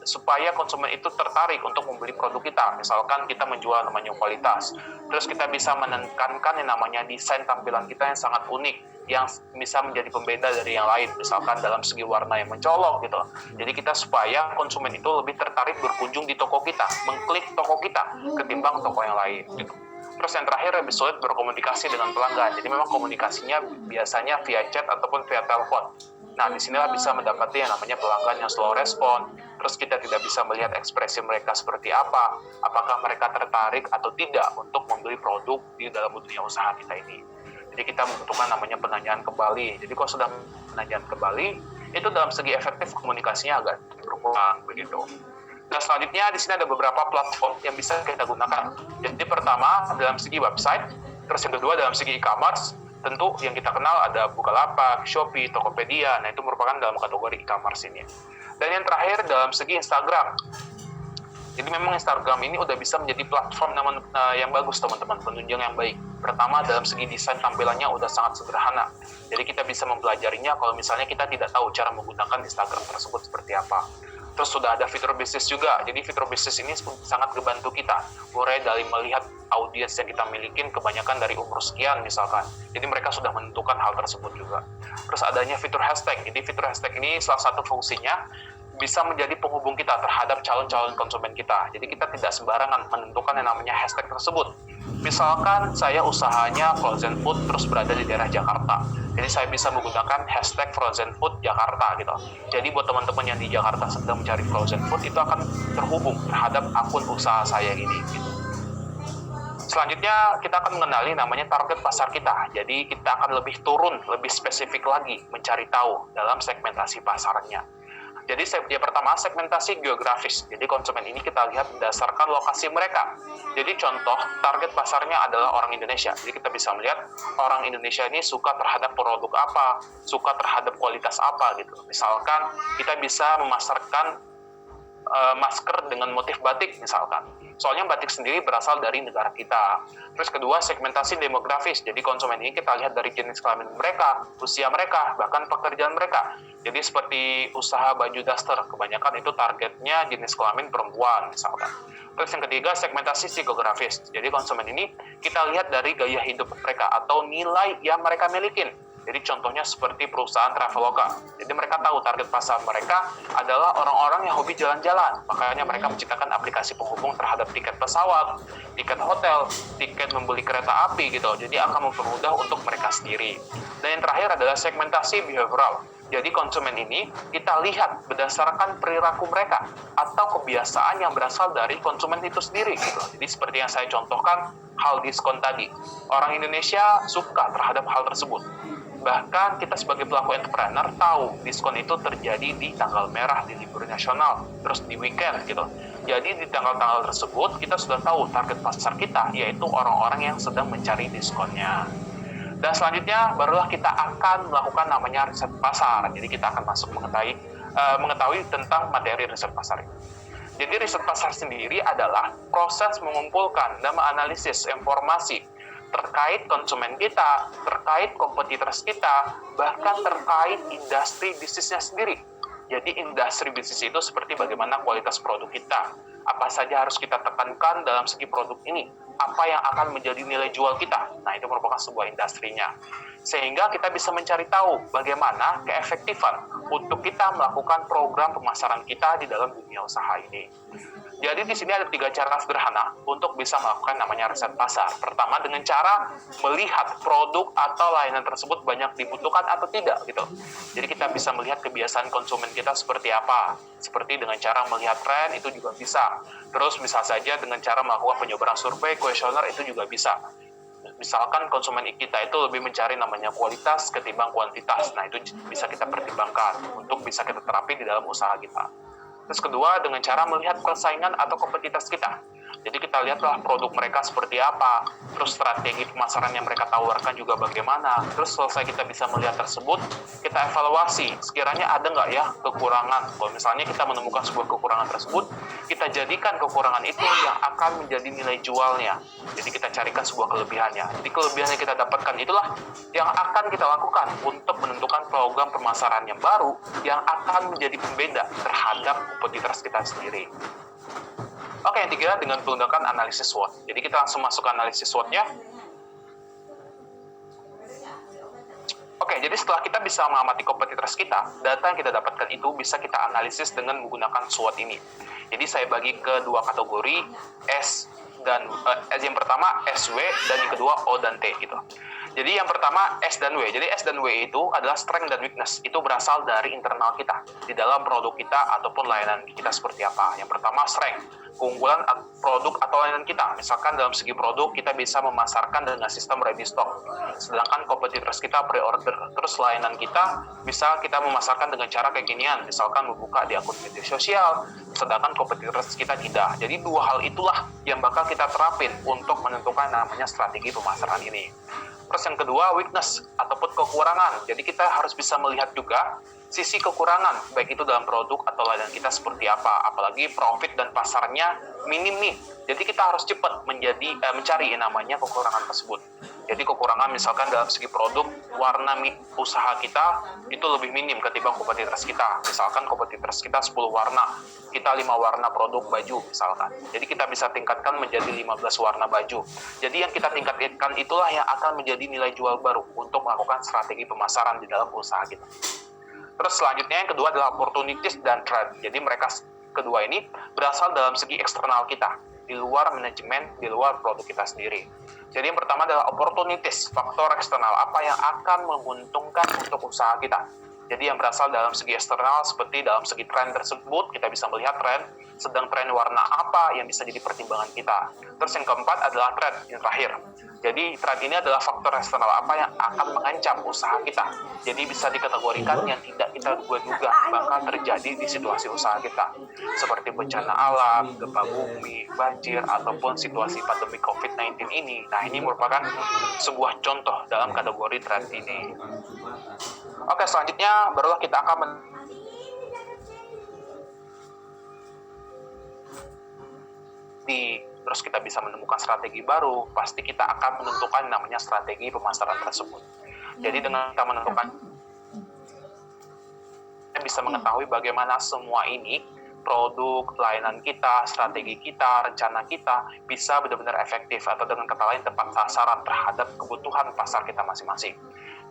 supaya konsumen itu tertarik untuk membeli produk kita. Misalkan kita menjual namanya kualitas. Terus kita bisa menekankan yang namanya desain tampilan kita yang sangat unik, yang bisa menjadi pembeda dari yang lain. Misalkan dalam segi warna yang mencolok gitu. Jadi kita supaya konsumen itu lebih tertarik berkunjung di toko kita, mengklik toko kita ketimbang toko yang lain gitu. Terus yang terakhir lebih sulit berkomunikasi dengan pelanggan. Jadi memang komunikasinya biasanya via chat ataupun via telepon. Nah, disinilah bisa mendapati yang namanya pelanggan yang slow respon. Terus kita tidak bisa melihat ekspresi mereka seperti apa. Apakah mereka tertarik atau tidak untuk membeli produk di dalam dunia usaha kita ini. Jadi kita membutuhkan namanya penanyaan kembali. Jadi kalau sudah penanyaan kembali, itu dalam segi efektif komunikasinya agak berkurang begitu. Dan selanjutnya di sini ada beberapa platform yang bisa kita gunakan. Jadi pertama dalam segi website, terus yang kedua dalam segi e-commerce. Tentu yang kita kenal ada Bukalapak, Shopee, Tokopedia. Nah itu merupakan dalam kategori e-commerce ini. Dan yang terakhir dalam segi Instagram. Jadi memang Instagram ini udah bisa menjadi platform yang bagus teman-teman, penunjang yang baik. Pertama, dalam segi desain tampilannya udah sangat sederhana. Jadi kita bisa mempelajarinya kalau misalnya kita tidak tahu cara menggunakan Instagram tersebut seperti apa. Terus sudah ada fitur bisnis juga. Jadi fitur bisnis ini sangat membantu kita. Mulai dari melihat audiens yang kita miliki kebanyakan dari umur sekian misalkan. Jadi mereka sudah menentukan hal tersebut juga. Terus adanya fitur hashtag. Jadi fitur hashtag ini salah satu fungsinya bisa menjadi penghubung kita terhadap calon-calon konsumen kita. Jadi kita tidak sembarangan menentukan yang namanya hashtag tersebut. Misalkan saya usahanya frozen food terus berada di daerah Jakarta. Jadi saya bisa menggunakan hashtag frozen food Jakarta gitu. Jadi buat teman-teman yang di Jakarta sedang mencari frozen food itu akan terhubung terhadap akun usaha saya ini gitu. Selanjutnya kita akan mengenali namanya target pasar kita. Jadi kita akan lebih turun, lebih spesifik lagi mencari tahu dalam segmentasi pasarnya. Jadi yang pertama segmentasi geografis. Jadi konsumen ini kita lihat berdasarkan lokasi mereka. Jadi contoh target pasarnya adalah orang Indonesia. Jadi kita bisa melihat orang Indonesia ini suka terhadap produk apa, suka terhadap kualitas apa gitu. Misalkan kita bisa memasarkan masker dengan motif batik misalkan. Soalnya batik sendiri berasal dari negara kita. Terus kedua, segmentasi demografis. Jadi konsumen ini kita lihat dari jenis kelamin mereka, usia mereka, bahkan pekerjaan mereka. Jadi seperti usaha baju daster, kebanyakan itu targetnya jenis kelamin perempuan misalkan. Terus yang ketiga, segmentasi psikografis. Jadi konsumen ini kita lihat dari gaya hidup mereka atau nilai yang mereka milikin. Jadi contohnya seperti perusahaan Traveloka. Jadi mereka tahu target pasar mereka adalah orang-orang yang hobi jalan-jalan. Makanya mereka menciptakan aplikasi penghubung terhadap tiket pesawat, tiket hotel, tiket membeli kereta api gitu. Jadi akan mempermudah untuk mereka sendiri. Dan yang terakhir adalah segmentasi behavioral. Jadi konsumen ini kita lihat berdasarkan perilaku mereka atau kebiasaan yang berasal dari konsumen itu sendiri gitu. Jadi seperti yang saya contohkan hal diskon tadi. Orang Indonesia suka terhadap hal tersebut. Bahkan kita sebagai pelaku entrepreneur tahu diskon itu terjadi di tanggal merah, di libur nasional, terus di weekend gitu. Jadi di tanggal-tanggal tersebut kita sudah tahu target pasar kita, yaitu orang-orang yang sedang mencari diskonnya. Dan selanjutnya barulah kita akan melakukan namanya riset pasar. Jadi kita akan masuk mengetahui tentang materi riset pasar itu. Jadi riset pasar sendiri adalah proses mengumpulkan dan menganalisis informasi terkait konsumen kita, terkait kompetitors kita, bahkan terkait industri bisnisnya sendiri. Jadi industri bisnis itu seperti bagaimana kualitas produk kita, apa saja harus kita tekankan dalam segi produk ini, apa yang akan menjadi nilai jual kita. Nah, itu merupakan sebuah industrinya. Sehingga kita bisa mencari tahu bagaimana keefektifan untuk kita melakukan program pemasaran kita di dalam dunia usaha ini. Jadi di sini ada 3 cara sederhana untuk bisa melakukan namanya riset pasar. Pertama dengan cara melihat produk atau layanan tersebut banyak dibutuhkan atau tidak gitu. Jadi kita bisa melihat kebiasaan konsumen kita seperti apa. Seperti dengan cara melihat tren itu juga bisa. Terus bisa saja dengan cara melakukan penyobaran survei, kuesioner itu juga bisa. Misalkan konsumen kita itu lebih mencari namanya kualitas ketimbang kuantitas. Nah itu bisa kita pertimbangkan untuk bisa kita terapi di dalam usaha kita. Terus kedua, dengan cara melihat persaingan atau kompetitor kita. Jadi kita lihatlah produk mereka seperti apa, terus strategi pemasaran yang mereka tawarkan juga bagaimana. Terus selesai kita bisa melihat tersebut, kita evaluasi, sekiranya ada nggak ya kekurangan. Kalau misalnya kita menemukan sebuah kekurangan tersebut, kita jadikan kekurangan itu yang akan menjadi nilai jualnya. Jadi kita carikan sebuah kelebihannya. Jadi kelebihan yang kita dapatkan itulah yang akan kita lakukan untuk menentukan program pemasaran yang baru yang akan menjadi pembeda terhadap kompetitors kita sendiri. Oke, yang ketiga dengan menggunakan analisis SWOT. Jadi kita langsung masuk ke analisis SWOT-nya. Oke, jadi setelah kita bisa mengamati kompetitors kita, data yang kita dapatkan itu bisa kita analisis dengan menggunakan SWOT ini. Jadi saya bagi ke 2 kategori, yang pertama SW dan yang kedua O dan T gitu. Jadi yang pertama S dan W. Jadi S dan W itu adalah strength dan weakness. Itu berasal dari internal kita, di dalam produk kita ataupun layanan kita seperti apa. Yang pertama strength, keunggulan produk atau layanan kita. Misalkan dalam segi produk kita bisa memasarkan dengan sistem ready stock. Sedangkan kompetitors kita pre-order. Terus layanan kita bisa kita memasarkan dengan cara kekinian. Misalkan membuka di akun media sosial. Sedangkan kompetitors kita tidak. Jadi 2 hal itulah yang bakal kita terapin untuk menentukan namanya strategi pemasaran ini. Terus yang kedua, weakness ataupun kekurangan. Jadi kita harus bisa melihat juga sisi kekurangan, baik itu dalam produk atau layanan kita seperti apa. Apalagi profit dan pasarnya minim nih. Jadi kita harus cepat mencari yang namanya kekurangan tersebut. Jadi kekurangan misalkan dalam segi produk, warna usaha kita itu lebih minim ketimbang kompetitors kita. Misalkan kompetitors kita 10 warna, kita 5 warna produk baju misalkan. Jadi kita bisa tingkatkan menjadi 15 warna baju. Jadi yang kita tingkatkan itulah yang akan menjadi nilai jual baru untuk melakukan strategi pemasaran di dalam usaha kita. Terus selanjutnya yang kedua adalah opportunities dan trend. Jadi mereka kedua ini berasal dalam segi eksternal kita, di luar manajemen, di luar produk kita sendiri. Jadi yang pertama adalah opportunities, faktor eksternal, apa yang akan menguntungkan untuk usaha kita. Jadi yang berasal dalam segi eksternal, seperti dalam segi tren tersebut, kita bisa melihat sedang tren warna apa yang bisa jadi pertimbangan kita. Terus yang keempat adalah tren, yang terakhir. Jadi tren ini adalah faktor eksternal apa yang akan mengancam usaha kita. Jadi bisa dikategorikan yang tidak kita duga-duga bakal terjadi di situasi usaha kita. Seperti bencana alam, gempa bumi, banjir, ataupun situasi pandemi COVID-19 ini. Nah, ini merupakan sebuah contoh dalam kategori tren ini. Oke, selanjutnya barulah kita akan terus kita bisa menemukan strategi baru, pasti kita akan menentukan namanya strategi pemasaran tersebut. Jadi dengan kita menentukan, kita bisa mengetahui bagaimana semua ini, produk, layanan kita, strategi kita, rencana kita, bisa benar-benar efektif, atau dengan kata lain tepat sasaran terhadap kebutuhan pasar kita masing-masing.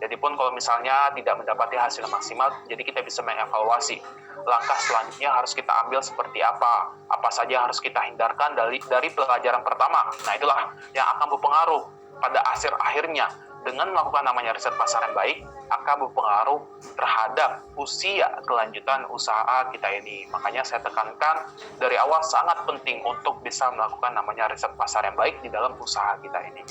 Jadi pun kalau misalnya tidak mendapati hasil maksimal, jadi kita bisa mengevaluasi langkah selanjutnya harus kita ambil seperti apa saja harus kita hindarkan dari pelajaran pertama. Nah, itulah yang akan berpengaruh pada akhirnya dengan melakukan namanya riset pasar yang baik akan berpengaruh terhadap usia kelanjutan usaha kita ini. Makanya saya tekankan dari awal sangat penting untuk bisa melakukan namanya riset pasar yang baik di dalam usaha kita ini.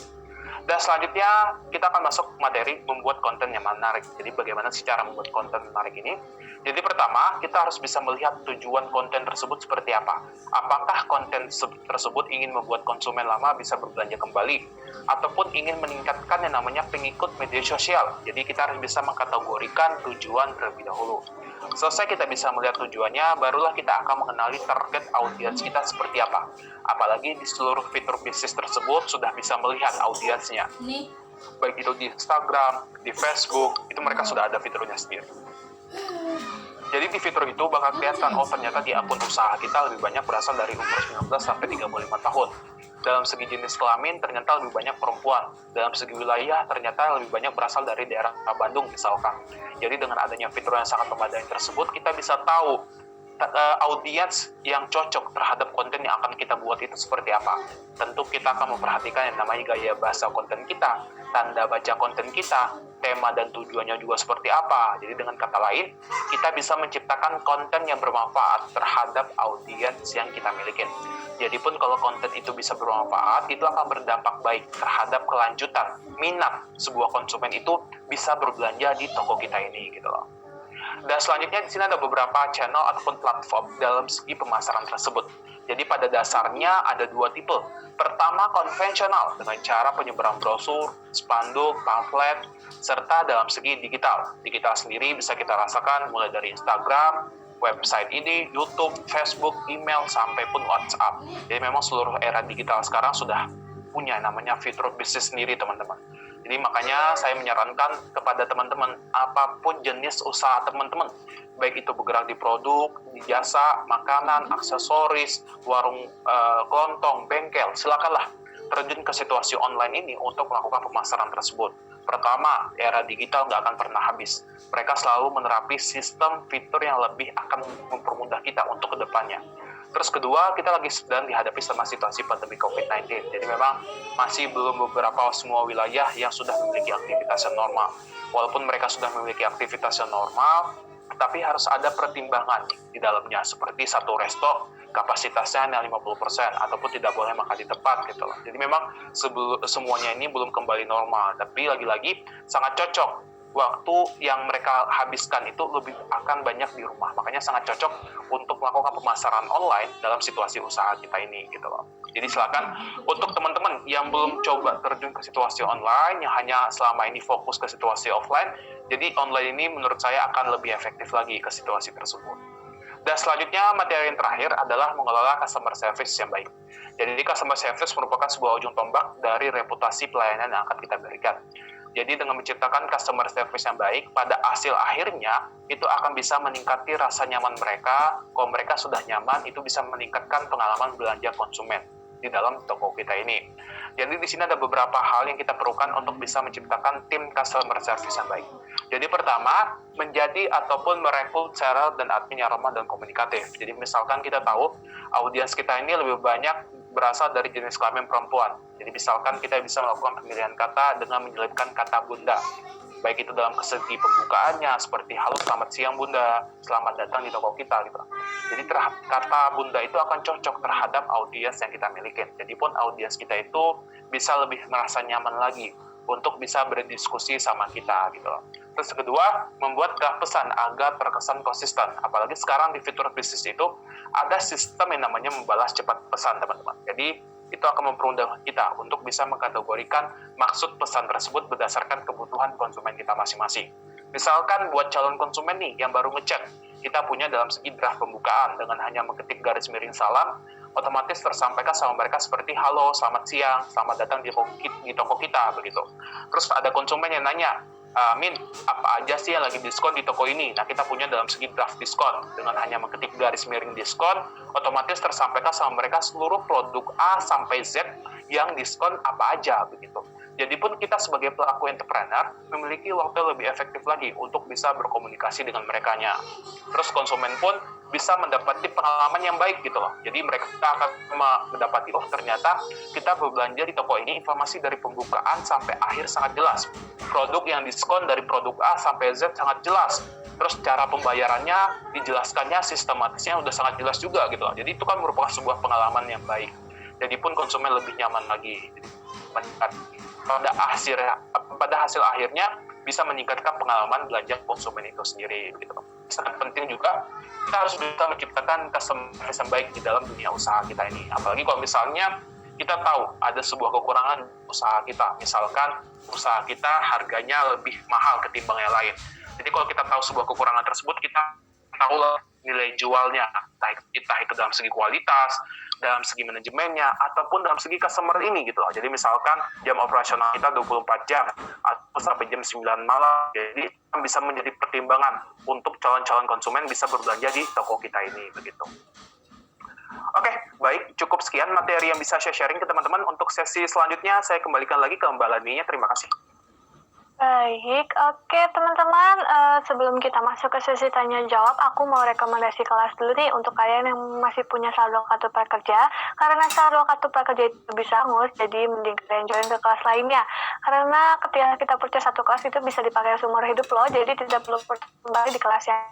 Dan selanjutnya kita akan masuk materi membuat konten yang menarik. Jadi bagaimana sih cara membuat konten menarik ini? Jadi pertama, kita harus bisa melihat tujuan konten tersebut seperti apa. Apakah konten tersebut ingin membuat konsumen lama bisa berbelanja kembali, ataupun ingin meningkatkan yang namanya pengikut media sosial. Jadi kita harus bisa mengkategorikan tujuan terlebih dahulu. Selesai kita bisa melihat tujuannya, barulah kita akan mengenali target audiens kita seperti apa. Apalagi di seluruh fitur bisnis tersebut sudah bisa melihat audiensnya. Baik itu di Instagram, di Facebook, itu mereka sudah ada fiturnya sendiri. Jadi di fitur itu bakal kelihatan, oh ternyata di akun usaha kita lebih banyak berasal dari umur 19 sampai 35 tahun. Dalam segi jenis kelamin ternyata lebih banyak perempuan. Dalam segi wilayah ternyata lebih banyak berasal dari daerah Bandung misalkan. Jadi dengan adanya fitur yang sangat memadai tersebut, kita bisa tahu audiens yang cocok terhadap konten yang akan kita buat itu seperti apa. Tentu kita akan memperhatikan yang namanya gaya bahasa konten kita, tanda baca konten kita, tema dan tujuannya juga seperti apa. Jadi dengan kata lain, kita bisa menciptakan konten yang bermanfaat terhadap audiens yang kita miliki. Jadi pun kalau konten itu bisa bermanfaat, itu akan berdampak baik terhadap kelanjutan minat sebuah konsumen itu bisa berbelanja di toko kita ini gitu loh. Dan selanjutnya di sini ada beberapa channel ataupun platform dalam segi pemasaran tersebut. Jadi pada dasarnya ada dua tipe. Pertama konvensional dengan cara penyebaran brosur, spanduk, pamflet, serta dalam segi digital. Digital sendiri bisa kita rasakan mulai dari Instagram, website ini, YouTube, Facebook, email, sampai pun WhatsApp. Jadi memang seluruh era digital sekarang sudah punya namanya fitur bisnis sendiri teman-teman. Jadi makanya saya menyarankan kepada teman-teman, apapun jenis usaha teman-teman, baik itu bergerak di produk, di jasa, makanan, aksesoris, warung kelontong, bengkel, silakanlah terjun ke situasi online ini untuk melakukan pemasaran tersebut. Pertama, era digital nggak akan pernah habis. Mereka selalu menerapi sistem fitur yang lebih akan mempermudah kita untuk kedepannya. Terus kedua, kita lagi sedang dihadapi sama situasi pandemi COVID-19. Jadi memang masih belum beberapa semua wilayah yang sudah memiliki aktivitas yang normal. Walaupun mereka sudah memiliki aktivitas yang normal, tapi harus ada pertimbangan di dalamnya. Seperti satu resto, kapasitasnya hanya 50%, ataupun tidak boleh makan di tempat gitu loh. Jadi memang semuanya ini belum kembali normal. Tapi lagi-lagi sangat cocok waktu yang mereka habiskan itu lebih akan banyak di rumah. Makanya sangat cocok untuk melakukan pemasaran online dalam situasi usaha kita ini gitu loh. Jadi silakan untuk teman-teman yang belum coba terjun ke situasi online, yang hanya selama ini fokus ke situasi offline, jadi online ini menurut saya akan lebih efektif lagi ke situasi tersebut. Dan selanjutnya materi yang terakhir adalah mengelola customer service yang baik. Jadi customer service merupakan sebuah ujung tombak dari reputasi pelayanan yang akan kita berikan. Jadi dengan menciptakan customer service yang baik, pada hasil akhirnya itu akan bisa meningkati rasa nyaman mereka. Kalau mereka sudah nyaman, itu bisa meningkatkan pengalaman belanja konsumen di dalam toko kita ini. Jadi di sini ada beberapa hal yang kita perlukan untuk bisa menciptakan tim customer service yang baik. Jadi pertama, menjadi ataupun merekrut seller dan admin yang ramah dan komunikatif. Jadi misalkan kita tahu audiens kita ini lebih banyak berasal dari jenis kelamin perempuan. Jadi misalkan kita bisa melakukan pemilihan kata dengan menyelipkan kata bunda. Baik itu dalam segi pembukaannya, seperti halo selamat siang bunda, selamat datang di toko kita gitu. Jadi kata bunda itu akan cocok terhadap audiens yang kita miliki. Jadi pun audiens kita itu bisa lebih merasa nyaman lagi untuk bisa berdiskusi sama kita gitu. Terus kedua, membuat graf pesan agar terkesan konsisten. Apalagi sekarang di fitur bisnis itu ada sistem yang namanya membalas cepat pesan teman-teman. Jadi itu akan mempermudah kita untuk bisa mengkategorikan maksud pesan tersebut berdasarkan kebutuhan konsumen kita masing-masing. Misalkan buat calon konsumen nih yang baru ngechat, kita punya dalam segi draft pembukaan dengan hanya mengetik garis miring salam, otomatis tersampaikan sama mereka seperti halo, selamat siang, selamat datang di toko kita begitu. Terus ada konsumen yang nanya, Min, apa aja sih yang lagi diskon di toko ini? Nah, kita punya dalam segi draft diskon. Dengan hanya mengetik garis miring diskon, otomatis tersampaikan sama mereka seluruh produk A sampai Z yang diskon apa aja, begitu. Jadi pun kita sebagai pelaku entrepreneur memiliki waktu lebih efektif lagi untuk bisa berkomunikasi dengan merekanya. Terus konsumen pun bisa mendapati pengalaman yang baik gitu loh. Jadi mereka akan mendapati, oh ternyata kita berbelanja di toko ini, informasi dari pembukaan sampai akhir sangat jelas. Produk yang diskon dari produk A sampai Z sangat jelas. Terus cara pembayarannya, dijelaskannya, sistematisnya udah sangat jelas juga gitu loh. Jadi itu kan merupakan sebuah pengalaman yang baik. Jadi pun konsumen lebih nyaman lagi. Pada hasil akhirnya bisa meningkatkan pengalaman belanja konsumen itu sendiri gitu. Sangat penting juga kita harus bisa menciptakan customer service yang baik di dalam dunia usaha kita ini. Apalagi kalau misalnya kita tahu ada sebuah kekurangan usaha kita, misalkan usaha kita harganya lebih mahal ketimbang yang lain. Jadi kalau kita tahu sebuah kekurangan tersebut, kita tahu nilai jualnya, entah itu dalam segi kualitas, dalam segi manajemennya, ataupun dalam segi customer ini gitu loh. Jadi misalkan jam operasional kita 24 jam, atau sampai jam 9 malam, jadi bisa menjadi pertimbangan untuk calon-calon konsumen bisa berbelanja di toko kita ini, begitu. Oke, baik, cukup sekian materi yang bisa saya sharing ke teman-teman. Untuk sesi selanjutnya, saya kembalikan lagi ke Mbak Laninya. Terima kasih. Baik, oke teman-teman, sebelum kita masuk ke sesi tanya jawab, aku mau rekomendasi kelas dulu nih untuk kalian yang masih punya saldo kartu prakerja. Karena saldo kartu prakerja itu bisa hangus, jadi mending kalian join ke kelas lainnya. Karena ketika kita purchase satu kelas itu bisa dipakai seumur hidup loh, jadi tidak perlu kembali di kelas yang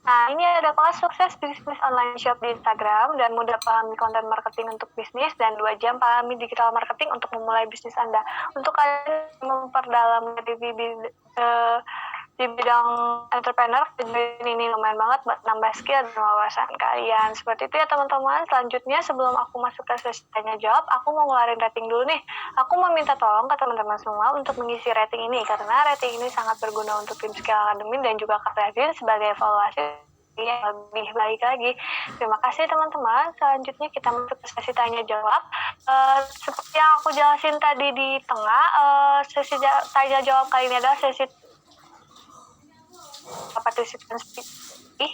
Nah, ini ada kelas sukses bisnis online shop di Instagram dan mudah pahami konten marketing untuk bisnis dan 2 jam pahami digital marketing untuk memulai bisnis Anda. Untuk kalian memperdalam di bidang entrepreneur, ini lumayan banget buat nambah skill dan wawasan kalian. Seperti itu ya teman-teman. Selanjutnya sebelum aku masuk ke sesi tanya jawab, aku mau ngeluarin rating dulu nih. Aku mau minta tolong ke teman-teman semua untuk mengisi rating ini, karena rating ini sangat berguna untuk tim skill akademi dan juga Kak sebagai evaluasi yang lebih baik lagi. Terima kasih teman-teman. Selanjutnya kita masuk ke sesi tanya jawab. Seperti yang aku jelasin tadi di tengah, sesi tanya jawab kali ini adalah sesi partisipan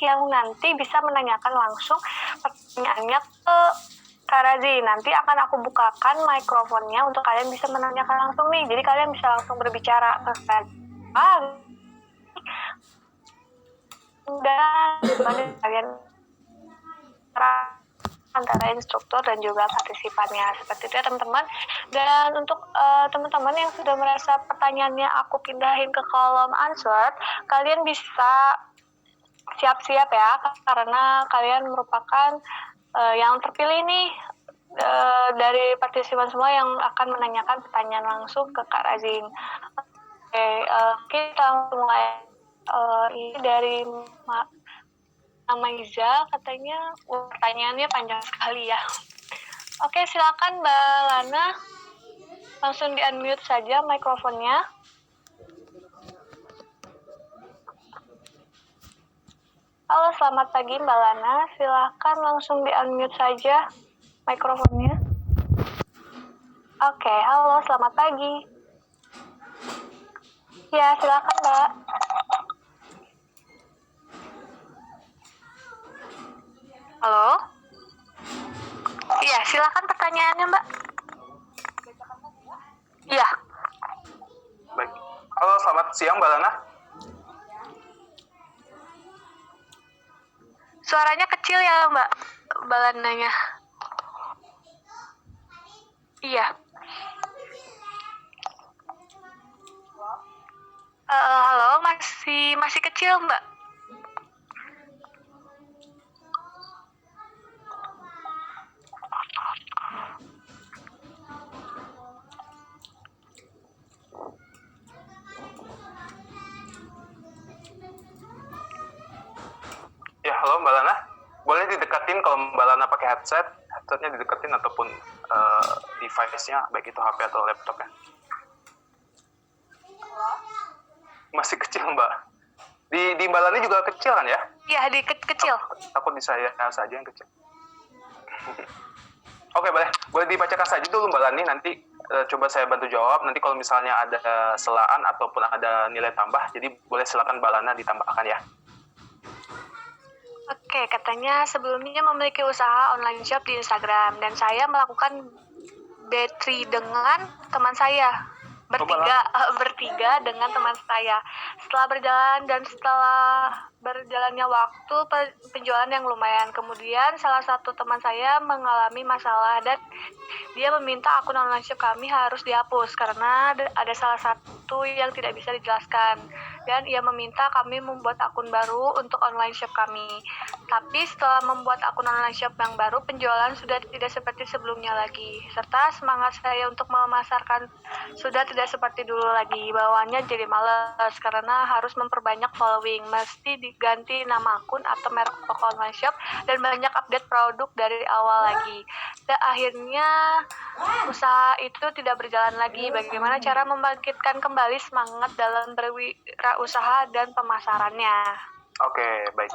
yang nanti bisa menanyakan langsung pertanyaannya ke Kak Razi. Nanti akan aku bukakan mikrofonnya untuk kalian bisa menanyakan langsung nih. Jadi kalian bisa langsung berbicara ke Kak Razi. Dan kalian antara instruktur dan juga partisipannya, seperti itu ya teman-teman. Dan untuk teman-teman yang sudah merasa pertanyaannya aku pindahin ke kolom answer, kalian bisa siap-siap ya, karena kalian merupakan yang terpilih nih dari partisipan semua yang akan menanyakan pertanyaan langsung ke Kak Razin. Kita mulai ini dari nama Iza, katanya pertanyaannya panjang sekali ya. Oke, silakan Mbak Lana, langsung di-unmute saja mikrofonnya. Halo, selamat pagi Mbak Lana, silakan langsung di-unmute saja mikrofonnya. Oke, halo, selamat pagi. Ya, silakan Mbak. Halo? Iya, silakan pertanyaannya Mbak. Iya. Baik. Halo, selamat siang Mbak Lana. Suaranya kecil ya Mbak Lananya. Iya. Halo, masih kecil Mbak. Ya, halo Mbak Lana. Boleh didekatin kalau Mbak Lana pakai headsetnya didekatin ataupun device-nya, baik itu HP atau laptopnya. Masih kecil Mbak. Di Mbak Lana juga kecil kan ya? Iya, kecil. Takut di saya saja yang kecil. Oke, boleh dibacakan saja dulu Mbak Lani, nanti coba saya bantu jawab. Nanti kalau misalnya ada selaan ataupun ada nilai tambah, jadi boleh silakan Mbak Lana ditambahkan ya. Oke, katanya sebelumnya memiliki usaha online shop di Instagram dan saya melakukan B3 dengan teman saya. Bertiga dengan teman saya. Setelah berjalannya waktu, penjualan yang lumayan. Kemudian salah satu teman saya mengalami masalah dan dia meminta akun online shop kami harus dihapus karena ada salah satu yang tidak bisa dijelaskan. Dan ia meminta kami membuat akun baru untuk online shop kami. Tapi setelah membuat akun online shop yang baru, penjualan sudah tidak seperti sebelumnya lagi. Serta semangat saya untuk memasarkan sudah tidak seperti dulu lagi. Bawaannya jadi males karena harus memperbanyak following. Mesti diganti nama akun atau merek toko online shop dan banyak update produk dari awal lagi. Dan akhirnya usaha itu tidak berjalan lagi. Bagaimana cara membangkitkan kembali semangat dalam berwirausaha dan pemasarannya? Oke, baik.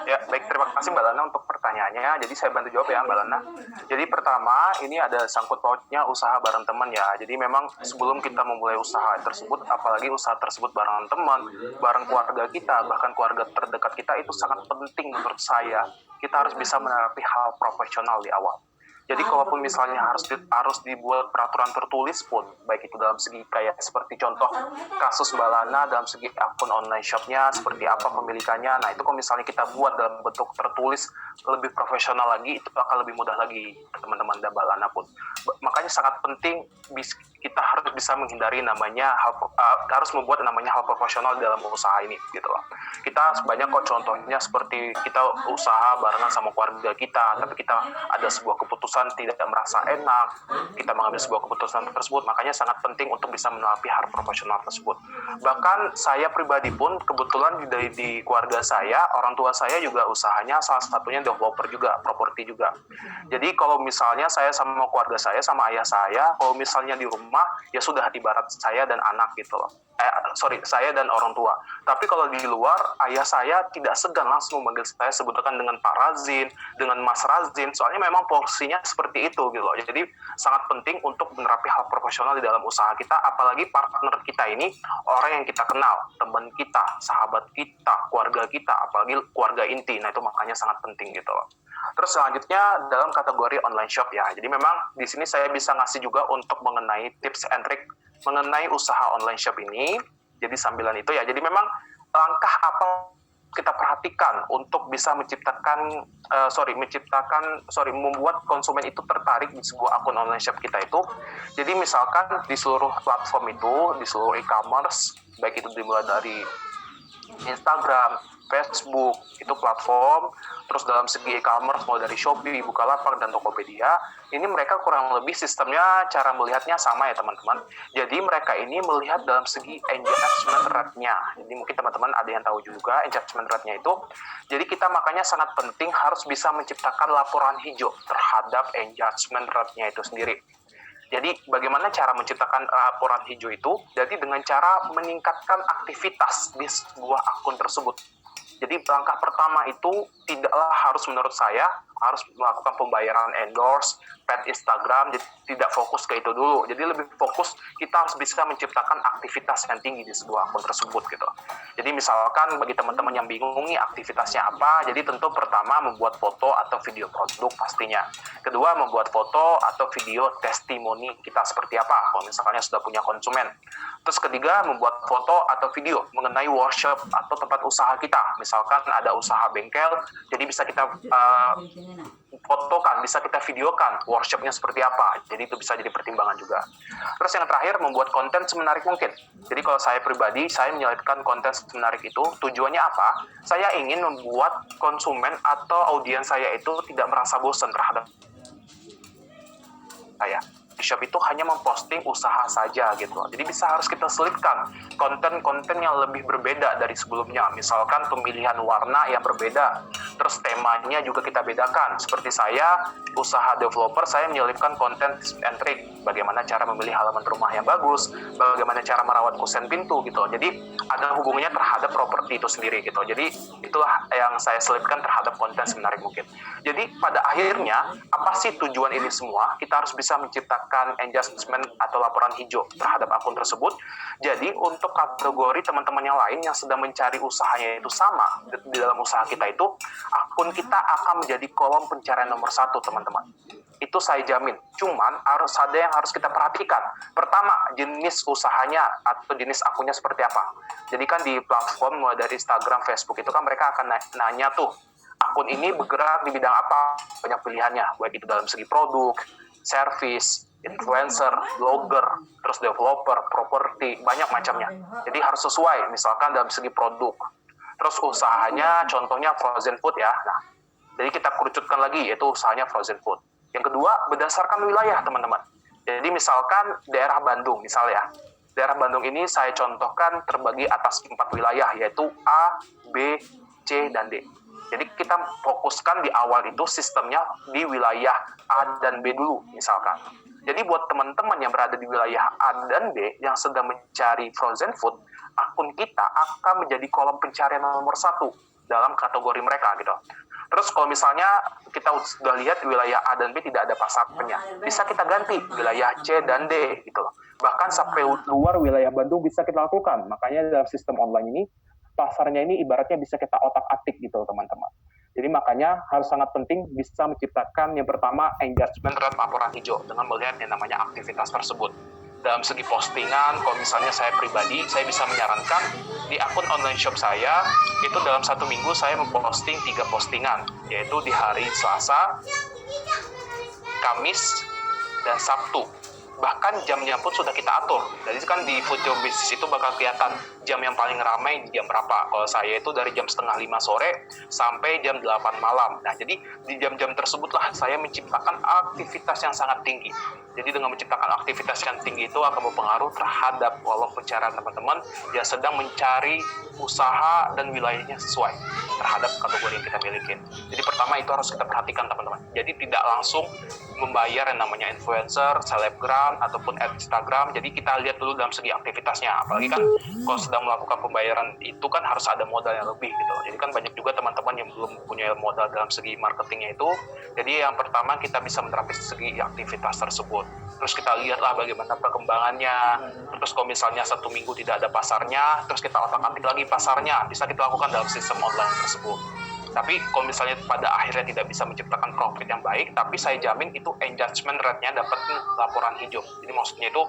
Ya, baik. Terima kasih Mbak Lana untuk pertanyaannya. Jadi saya bantu jawab ya Mbak Lana. Jadi pertama, ini ada sangkut pautnya usaha bareng teman ya. Jadi memang sebelum kita memulai usaha tersebut, apalagi usaha tersebut bareng teman, bareng keluarga kita, bahkan keluarga terdekat kita, itu sangat penting menurut saya. Kita harus bisa menerapkan hal profesional di awal. Jadi kalaupun misalnya harus dibuat peraturan tertulis pun, baik itu dalam segi kayak seperti contoh kasus Mbak Lana dalam segi akun online shopnya, seperti apa pemilikannya, nah itu kalau misalnya kita buat dalam bentuk tertulis lebih profesional lagi, itu akan lebih mudah lagi teman-teman dan Mbak Lana pun. Makanya sangat penting kita harus bisa menghindari namanya harus membuat namanya hal profesional dalam usaha ini gitu loh. Kita banyak kok contohnya seperti kita usaha barengan sama keluarga kita, tapi kita ada sebuah keputusan tidak merasa enak, kita mengambil sebuah keputusan tersebut, makanya sangat penting untuk bisa meneladani hal profesional tersebut. Bahkan saya pribadi pun kebetulan di keluarga saya, orang tua saya juga usahanya salah satunya developer juga, properti juga. Jadi kalau misalnya saya sama keluarga saya, sama ayah saya, kalau misalnya di rumah ya sudah ibarat saya dan anak gitu loh. Saya dan orang tua. Tapi kalau di luar, ayah saya tidak segan langsung memanggil saya sebutkan dengan Pak Razin, dengan Mas Razin, soalnya memang porsinya seperti itu gitu loh. Jadi sangat penting untuk menerapkan hal profesional di dalam usaha kita, apalagi partner kita ini orang yang kita kenal, teman kita, sahabat kita, keluarga kita, apalagi keluarga inti. Nah itu makanya sangat penting gitu loh. Terus selanjutnya dalam kategori online shop ya. Jadi memang di sini saya bisa ngasih juga untuk mengenai tips and trick mengenai usaha online shop ini. Jadi sambilan itu ya. Jadi memang langkah apa kita perhatikan untuk bisa membuat konsumen itu tertarik di sebuah akun online shop kita itu. Jadi misalkan di seluruh platform itu, di seluruh e-commerce, baik itu dimulai dari Instagram, Facebook, itu platform. Terus dalam segi e-commerce, mulai dari Shopee, Bukalapak, dan Tokopedia, ini mereka kurang lebih sistemnya, cara melihatnya sama ya teman-teman. Jadi mereka ini melihat dalam segi engagement rate-nya. Jadi mungkin teman-teman ada yang tahu juga engagement rate-nya itu. Jadi kita makanya sangat penting harus bisa menciptakan laporan hijau terhadap engagement rate-nya itu sendiri. Jadi bagaimana cara menciptakan laporan hijau itu? Jadi dengan cara meningkatkan aktivitas di sebuah akun tersebut. Jadi langkah pertama itu tidaklah harus menurut saya harus melakukan pembayaran endorse, paid Instagram, jadi tidak fokus ke itu dulu. Jadi lebih fokus kita harus bisa menciptakan aktivitas yang tinggi di sebuah akun tersebut gitu. Jadi misalkan bagi teman-teman yang bingung nih aktivitasnya apa, jadi tentu pertama membuat foto atau video produk pastinya. Kedua membuat foto atau video testimoni kita seperti apa, kalau misalnya sudah punya konsumen. Terus ketiga membuat foto atau video mengenai workshop atau tempat usaha kita. Misalkan ada usaha bengkel, jadi bisa kita fotokan, bisa kita videokan workshopnya seperti apa. Jadi itu bisa jadi pertimbangan juga. Terus yang terakhir membuat konten semenarik mungkin. Jadi kalau saya pribadi, saya menyelipkan konten semenarik itu tujuannya apa? Saya ingin membuat konsumen atau audiens saya itu tidak merasa bosan terhadap saya. Shop itu hanya memposting usaha saja gitu. Jadi harus kita selipkan konten-konten yang lebih berbeda dari sebelumnya. Misalkan pemilihan warna yang berbeda. Terus temanya juga kita bedakan. Seperti saya, usaha developer, saya menyelipkan konten tips and trick. Bagaimana cara memilih halaman rumah yang bagus, bagaimana cara merawat kusen pintu gitu. Jadi ada hubungannya terhadap properti itu sendiri gitu. Jadi itulah yang saya selipkan terhadap konten semenarik mungkin. Jadi pada akhirnya, apa sih tujuan ini semua? Kita harus bisa menciptakan engagement atau laporan hijau terhadap akun tersebut. Jadi untuk kategori teman-teman yang lain yang sedang mencari usahanya itu sama di dalam usaha kita itu, akun kita akan menjadi kolom pencarian nomor 1 teman-teman. Itu saya jamin. Cuman harus ada yang harus kita perhatikan. Pertama, jenis usahanya atau jenis akunnya seperti apa. Jadi kan di platform mulai dari Instagram, Facebook itu kan mereka akan nanya tuh, akun ini bergerak di bidang apa? Banyak pilihannya, baik itu dalam segi produk, service, influencer, blogger, terus developer, properti, banyak macamnya. Jadi harus sesuai, misalkan dalam segi produk. Terus usahanya, contohnya frozen food ya. Nah, jadi kita kerucutkan lagi, yaitu usahanya frozen food. Yang kedua, berdasarkan wilayah, teman-teman. Jadi misalkan daerah Bandung, misalnya. Daerah Bandung ini saya contohkan terbagi atas 4 wilayah, yaitu A, B, C, dan D. Jadi kita fokuskan di awal itu sistemnya di wilayah A dan B dulu, misalkan. Jadi buat teman-teman yang berada di wilayah A dan B yang sedang mencari frozen food, akun kita akan menjadi kolom pencarian nomor 1 dalam kategori mereka gitu. Terus kalau misalnya kita sudah lihat wilayah A dan B tidak ada pasarnya, bisa kita ganti wilayah C dan D gitu loh. Bahkan sampai luar wilayah Bandung bisa kita lakukan. Makanya dalam sistem online ini, pasarnya ini ibaratnya bisa kita otak-atik gitu teman-teman. Jadi makanya harus sangat penting bisa menciptakan yang pertama engagement terhadap laporan hijau dengan melihat yang namanya aktivitas tersebut. Dalam segi postingan, kalau misalnya saya pribadi, saya bisa menyarankan di akun online shop saya, itu dalam 1 minggu saya memposting 3 postingan, yaitu di hari Selasa, Kamis, dan Sabtu. Bahkan jamnya pun sudah kita atur. Jadi kan di Food Your Business itu bakal kelihatan jam yang paling ramai di jam berapa. Kalau saya itu dari jam 4:30 sore sampai jam 8 malam. Nah, jadi di jam-jam tersebutlah saya menciptakan aktivitas yang sangat tinggi. Jadi dengan menciptakan aktivitas yang tinggi itu akan berpengaruh terhadap kolom pencarian teman-teman yang sedang mencari usaha dan wilayahnya sesuai terhadap kategori yang kita miliki. Jadi pertama itu harus kita perhatikan teman-teman. Jadi tidak langsung membayar yang namanya influencer, selebgram, ataupun Instagram. Jadi kita lihat dulu dalam segi aktivitasnya. Apalagi kan kalau sedang melakukan pembayaran itu kan harus ada modal yang lebih gitu. Jadi kan banyak juga teman-teman yang belum punya modal dalam segi marketingnya itu. Jadi yang pertama kita bisa menerapkan segi aktivitas tersebut. Terus kita lihatlah bagaimana perkembangannya. Terus kalau misalnya 1 minggu tidak ada pasarnya, terus kita otak-atik lagi pasarnya. Bisa kita lakukan dalam sistem online tersebut. Tapi kalau misalnya pada akhirnya tidak bisa menciptakan profit yang baik, tapi saya jamin itu engagement rate-nya dapat laporan hijau. Jadi maksudnya itu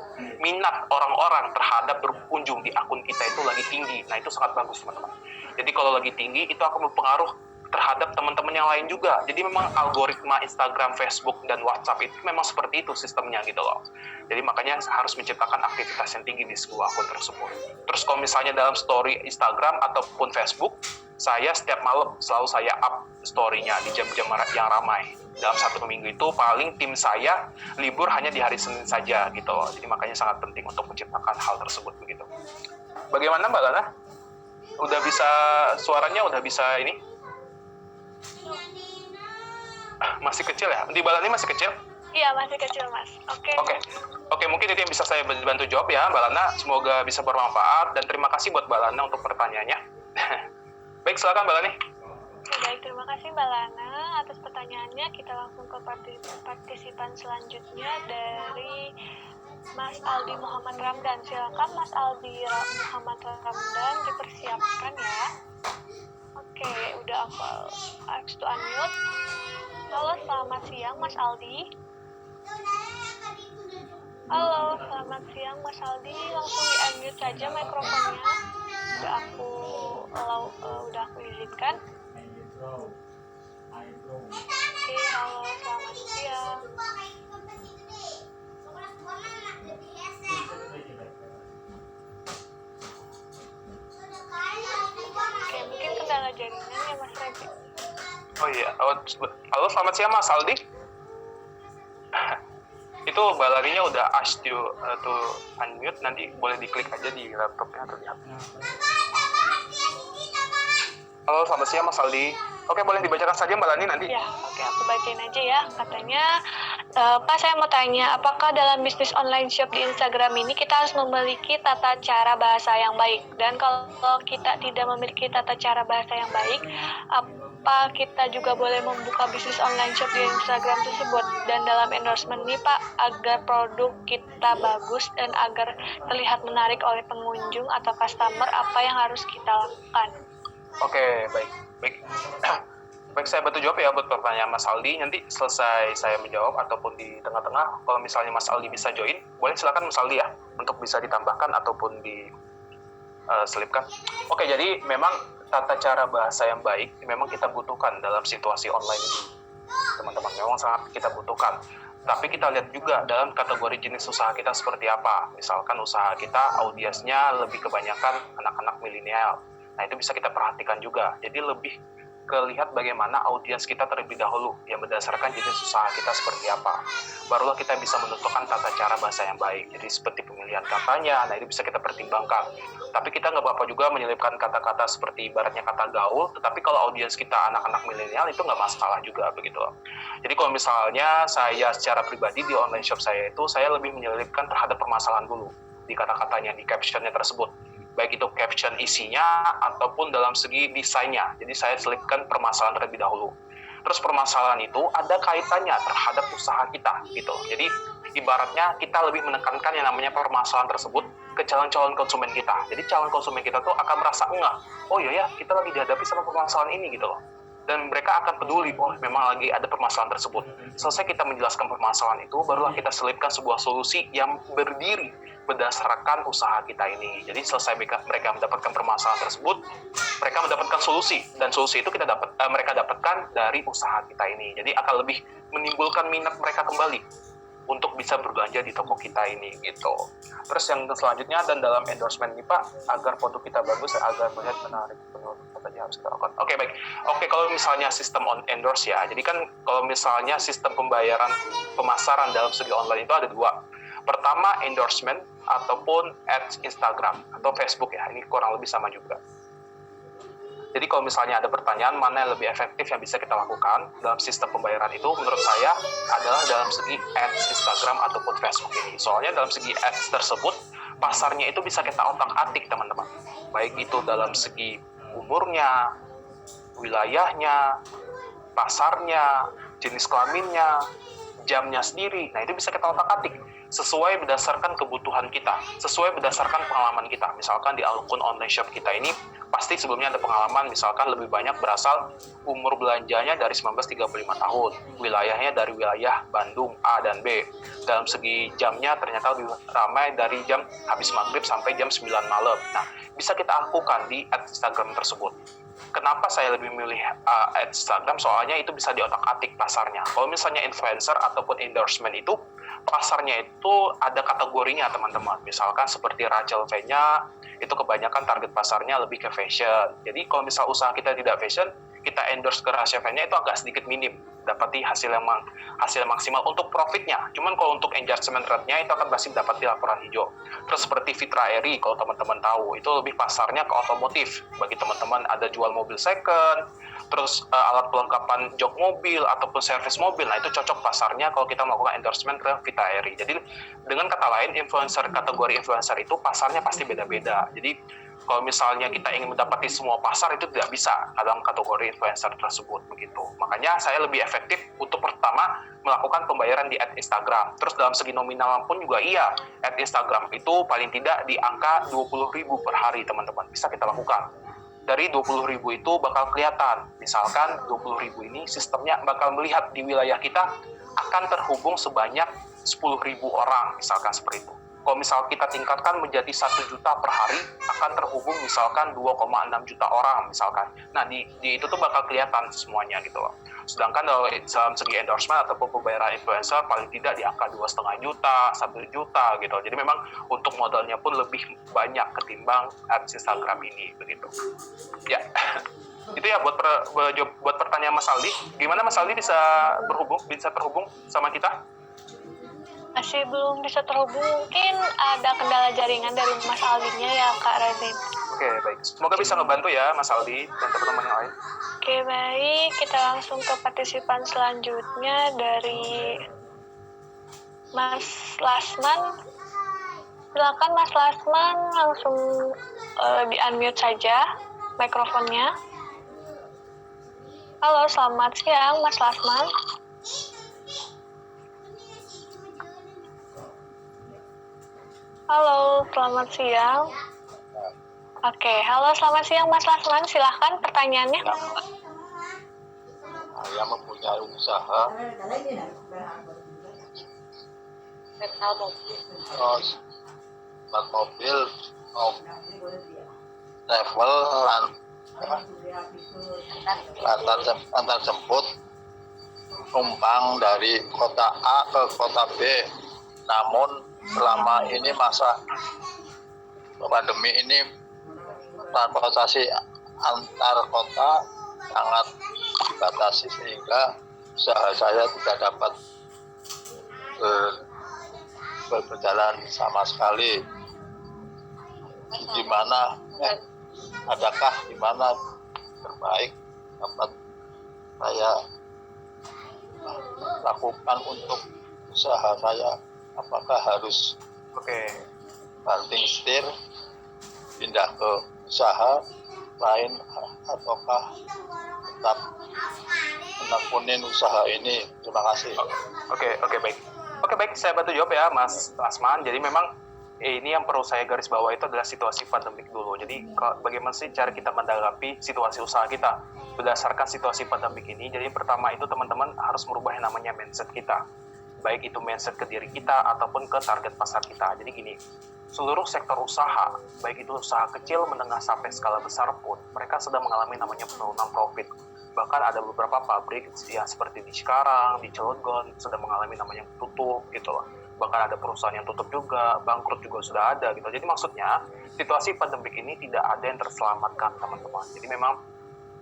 minat orang-orang terhadap berkunjung di akun kita itu lagi tinggi. Nah itu sangat bagus teman-teman. Jadi kalau lagi tinggi itu akan berpengaruh terhadap teman-teman yang lain juga. Jadi memang algoritma Instagram, Facebook, dan WhatsApp itu memang seperti itu sistemnya gitu loh. Jadi makanya harus menciptakan aktivitas yang tinggi di sebuah akun tersebut. Terus kalau misalnya dalam story Instagram ataupun Facebook, saya setiap malam selalu saya up story-nya di jam-jam yang ramai. Dalam 1 minggu itu paling tim saya libur hanya di hari Senin saja gitu loh. Jadi makanya sangat penting untuk menciptakan hal tersebut begitu. Bagaimana Mbak Lana? Udah bisa, suaranya udah bisa ini? Masih kecil ya? Di Mbak Lani masih kecil? Iya, masih kecil, Mas. Oke, mungkin itu yang bisa saya bantu jawab ya, Mbak Lana. Semoga bisa bermanfaat, dan terima kasih buat Mbak Lana untuk pertanyaannya. Baik, silakan Mbak Lani. Baik, terima kasih Mbak Lana atas pertanyaannya. Kita langsung ke partisipan selanjutnya dari Mas Aldi Muhammad Ramdan. Silakan Mas Aldi Muhammad Ramdan dipersiapkan ya. Oke, udah aku ask to unmute. Halo, selamat siang Mas Aldi. Halo, selamat siang Mas Aldi. Langsung di-unmute saja mikrofonnya. Udah aku izinkan. Oke, halo, selamat siang. Oke, mungkin kendala jaringan ya Mas Regi. Oh iya, halo selamat siang Mas Aldi. Itu Mbak Laninya udah ask you to unmute, nanti boleh diklik aja di laptopnya atau di HP. Halo selamat siang Mas Aldi. Oke, boleh dibacakan saja Mbak Lani nanti. Ya, oke, aku bacain aja ya. Katanya, Pak, saya mau tanya, apakah dalam bisnis online shop di Instagram ini kita harus memiliki tata cara bahasa yang baik? Dan kalau kita tidak memiliki tata cara bahasa yang baik, apa kita juga boleh membuka bisnis online shop di Instagram tersebut? Dan dalam endorsement ini, Pak, agar produk kita bagus dan agar terlihat menarik oleh pengunjung atau customer, apa yang harus kita lakukan? Oke, baik. Baik, saya bantu jawab ya buat pertanyaan Mas Aldi. Nanti selesai saya menjawab ataupun di tengah-tengah, kalau misalnya Mas Aldi bisa join, boleh silakan Mas Aldi ya, untuk bisa ditambahkan ataupun diselipkan. Oke, jadi memang tata cara bahasa yang baik memang kita butuhkan dalam situasi online ini, teman-teman. Memang sangat kita butuhkan. Tapi kita lihat juga dalam kategori jenis usaha kita seperti apa. Misalkan usaha kita audiensnya lebih kebanyakan anak-anak milenial. Nah, itu bisa kita perhatikan juga. Jadi lebih lihat bagaimana audiens kita terlebih dahulu, yang berdasarkan jenis usaha kita seperti apa. Barulah kita bisa menentukan tata cara bahasa yang baik. Jadi seperti pemilihan katanya, nah itu bisa kita pertimbangkan. Tapi kita nggak apa-apa juga menyelipkan kata-kata seperti ibaratnya kata gaul, tetapi kalau audiens kita anak-anak milenial itu nggak masalah juga begitu. Jadi kalau misalnya saya secara pribadi di online shop saya itu, saya lebih menyelipkan terhadap permasalahan dulu di kata-katanya, di captionnya tersebut. Baik itu caption isinya ataupun dalam segi desainnya. Jadi saya selipkan permasalahan terlebih dahulu. Terus permasalahan itu ada kaitannya terhadap usaha kita gitu. Jadi ibaratnya kita lebih menekankan yang namanya permasalahan tersebut ke calon-calon konsumen kita. Jadi calon konsumen kita tuh akan merasa enggak, oh iya ya, kita lagi dihadapi sama permasalahan ini gitu loh. Dan mereka akan peduli, oh memang lagi ada permasalahan tersebut. Selesai kita menjelaskan permasalahan itu, barulah kita selipkan sebuah solusi yang berdiri berdasarkan usaha kita ini. Jadi selesai mereka mendapatkan permasalahan tersebut, mereka mendapatkan solusi, dan solusi itu mereka dapatkan dari usaha kita ini. Jadi akan lebih menimbulkan minat mereka kembali untuk bisa berbelanja di toko kita ini gitu. Terus yang selanjutnya, dan dalam endorsement ini Pak, agar produk kita bagus, agar melihat menarik, apa saja harus kita lakukan. Oke, baik. Oke, kalau misalnya sistem on endorse ya, jadi kan kalau misalnya sistem pembayaran pemasaran dalam segi online itu ada dua. Pertama, endorsement ataupun ads Instagram atau Facebook ya, ini kurang lebih sama juga. Jadi kalau misalnya ada pertanyaan mana yang lebih efektif yang bisa kita lakukan dalam sistem pembayaran itu, menurut saya adalah dalam segi ads Instagram ataupun Facebook ini. Soalnya dalam segi ads tersebut, pasarnya itu bisa kita otak-atik teman-teman. Baik itu dalam segi umurnya, wilayahnya, pasarnya, jenis kelaminnya, jamnya sendiri. Nah, itu bisa kita otak-atik sesuai berdasarkan kebutuhan kita, sesuai berdasarkan pengalaman kita. Misalkan di akun online shop kita ini, pasti sebelumnya ada pengalaman, misalkan lebih banyak berasal umur belanjanya dari 19-35 tahun, wilayahnya dari wilayah Bandung A dan B. Dalam segi jamnya ternyata lebih ramai dari jam habis maghrib sampai jam 9 malam. Nah, bisa kita lakukan di Instagram tersebut. Kenapa saya lebih milih Instagram? Soalnya itu bisa diotak-atik pasarnya. Kalau misalnya influencer ataupun endorsement itu, pasarnya itu ada kategorinya teman-teman. Misalkan seperti Rachel V-nya, itu kebanyakan target pasarnya lebih ke fashion. Jadi kalau misal usaha kita tidak fashion, kita endorse ke Rachel V-nya itu agak sedikit minim. Dapati hasil maksimal untuk profitnya. Cuman kalau untuk engagement rate-nya itu akan masih dapat di laporan hijau. Terus seperti Fitra Eri, kalau teman-teman tahu, itu lebih pasarnya ke otomotif. Bagi teman-teman ada jual mobil second, terus alat pelengkapan jok mobil ataupun servis mobil. Nah itu cocok pasarnya kalau kita melakukan endorsement ke Fitra Eri. Jadi dengan kata lain, kategori influencer itu pasarnya pasti beda-beda. Jadi kalau misalnya kita ingin mendapati semua pasar itu tidak bisa dalam kategori influencer tersebut begitu. Makanya saya lebih efektif untuk pertama melakukan pembayaran di ad Instagram. Terus dalam segi nominal pun juga iya, ad Instagram itu paling tidak di angka 20.000 per hari teman-teman. Bisa kita lakukan. Dari 20.000 itu bakal kelihatan. Misalkan 20.000 ini sistemnya bakal melihat di wilayah kita akan terhubung sebanyak 10.000 orang, misalkan seperti itu. Kalau misal kita tingkatkan menjadi 1 juta per hari, akan terhubung misalkan 2,6 juta orang misalkan. Nah, di itu tuh bakal kelihatan semuanya gitu loh. Sedangkan dalam segi endorsement ataupun pembayaran influencer paling tidak di angka 2,5 juta, 1 juta gitu. Jadi memang untuk modalnya pun lebih banyak ketimbang ads Instagram ini begitu. Ya. Itu ya buat pertanyaan Mas Aldi. Gimana Mas Aldi bisa terhubung sama kita? Masih belum bisa terhubung, mungkin ada kendala jaringan dari Mas Aldinya ya Kak Radin. Oke, baik. Semoga bisa ngebantu ya Mas Aldi dan teman-teman yang lain. Oke, baik. Kita langsung ke partisipan selanjutnya dari Mas Lasman. Silakan Mas Lasman, langsung di-unmute saja mikrofonnya. Halo, selamat siang Mas Lasman. Halo, selamat siang. Oke, halo selamat siang Mas Lasman, silahkan pertanyaannya. Saya mempunyai usaha mobil travel antar jemput numpang dari kota A ke kota B. Namun selama ini masa pandemi ini transportasi antar kota sangat dibatasi sehingga usaha saya tidak dapat berjalan sama sekali. Adakah di mana terbaik dapat saya lakukan untuk usaha saya? Apakah harus banting setir pindah ke usaha lain ataukah tetap menekunin usaha ini? Terima kasih. Oke, baik. Saya bantu jawab ya Mas Asman. Jadi memang ini yang perlu saya garis bawah itu adalah situasi pandemik dulu. Jadi bagaimana sih cara kita menanggapi situasi usaha kita berdasarkan situasi pandemik ini? Jadi pertama itu teman-teman harus merubah yang namanya mindset kita. Baik itu mindset ke diri kita ataupun ke target pasar kita. Jadi gini, seluruh sektor usaha, baik itu usaha kecil, menengah sampai skala besar pun, mereka sedang mengalami namanya penurunan profit. Bahkan ada beberapa pabrik yang seperti di Cikarang, di Cilegon, sedang mengalami namanya tutup gitu loh. Bahkan ada perusahaan yang tutup juga, bangkrut juga sudah ada gitu. Jadi maksudnya, situasi pandemik ini tidak ada yang terselamatkan teman-teman. Jadi memang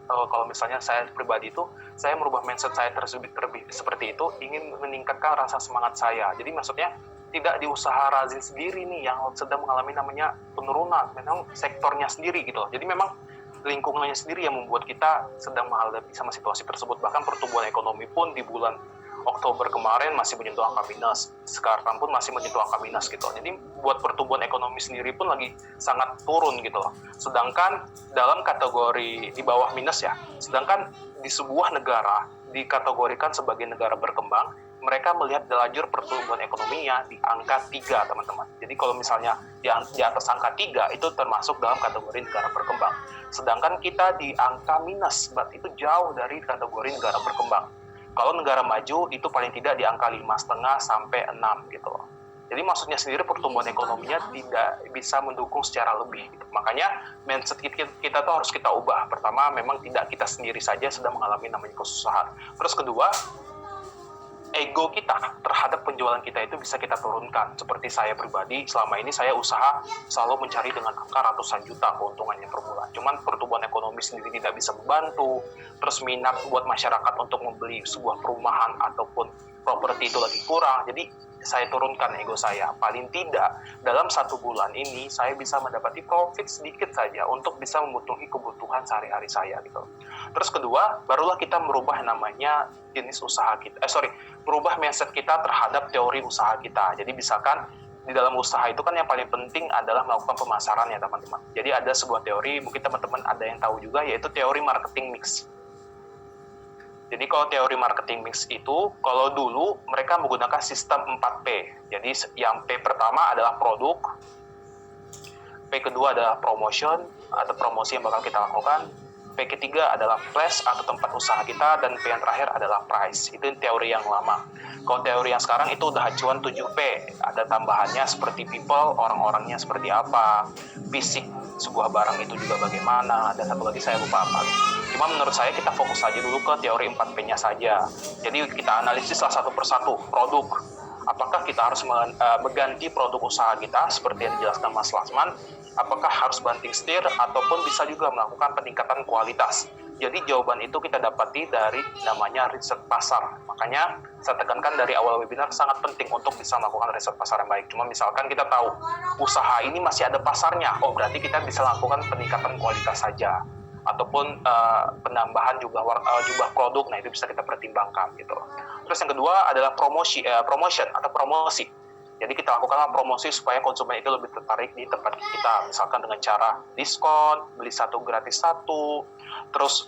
kalau misalnya saya pribadi itu, saya merubah mindset saya terlebih seperti itu, ingin meningkatkan rasa semangat saya. Jadi maksudnya tidak di usaha Razin sendiri nih yang sedang mengalami namanya penurunan, memang sektornya sendiri gitu. Jadi memang lingkungannya sendiri yang membuat kita sedang menghadapi sama situasi tersebut. Bahkan pertumbuhan ekonomi pun di bulan Oktober kemarin masih menyentuh angka minus, sekarang pun masih menyentuh angka minus gitu. Jadi buat pertumbuhan ekonomi sendiri pun lagi sangat turun gitu loh. Sedangkan dalam kategori di bawah minus ya, sedangkan di sebuah negara dikategorikan sebagai negara berkembang, mereka melihat lajur pertumbuhan ekonominya di angka 3 teman-teman. Jadi kalau misalnya di atas angka 3 itu termasuk dalam kategori negara berkembang. Sedangkan kita di angka minus, berarti itu jauh dari kategori negara berkembang. Kalau negara maju itu paling tidak di angka 5,5 sampai 6 gitu loh. Jadi maksudnya sendiri pertumbuhan ekonominya tidak bisa mendukung secara lebih gitu. Makanya mindset kita tuh harus kita ubah. Pertama, memang tidak kita sendiri saja sedang mengalami namanya kesusahan. Terus kedua, ego kita terhadap penjualan kita itu bisa kita turunkan. Seperti saya pribadi, selama ini saya usaha selalu mencari dengan angka ratusan juta keuntungannya per bulan. Cuman pertumbuhan ekonomi sendiri tidak bisa membantu, terus minat buat masyarakat untuk membeli sebuah perumahan ataupun properti itu lagi kurang. Jadi saya turunkan ego saya. Paling tidak dalam 1 bulan ini saya bisa mendapati profit sedikit saja untuk bisa memenuhi kebutuhan sehari-hari saya gitu. Terus kedua, barulah kita merubah namanya jenis usaha kita. Merubah mindset kita terhadap teori usaha kita. Jadi misalkan di dalam usaha itu kan yang paling penting adalah melakukan pemasaran ya teman-teman. Jadi ada sebuah teori, mungkin teman-teman ada yang tahu juga, yaitu teori marketing mix. Jadi kalau teori marketing mix itu, kalau dulu mereka menggunakan sistem 4P. Jadi yang P pertama adalah produk, P kedua adalah promotion atau promosi yang bakal kita lakukan, P ketiga adalah place atau tempat usaha kita, dan P yang terakhir adalah price. Itu teori yang lama. Kalau teori yang sekarang itu udah acuan 7P. Ada tambahannya seperti people, orang-orangnya seperti apa, fisik sebuah barang itu juga bagaimana, dan satu lagi saya lupa apa. Cuma menurut saya kita fokus saja dulu ke teori 4P-nya saja. Jadi kita analisis lah satu persatu. Produk, apakah kita harus mengganti produk usaha kita seperti yang dijelaskan Mas Lasman, apakah harus banting setir ataupun bisa juga melakukan peningkatan kualitas. Jadi jawaban itu kita dapati dari namanya riset pasar. Makanya saya tekankan dari awal webinar sangat penting untuk bisa melakukan riset pasar yang baik. Cuma misalkan kita tahu usaha ini masih ada pasarnya, oh berarti kita bisa lakukan peningkatan kualitas saja. Ataupun penambahan jumlah produk, nah itu bisa kita pertimbangkan gitu. Terus yang kedua adalah promotion atau promosi. Jadi kita lakukanlah promosi supaya konsumen itu lebih tertarik di tempat kita, misalkan dengan cara diskon, beli 1 gratis 1, terus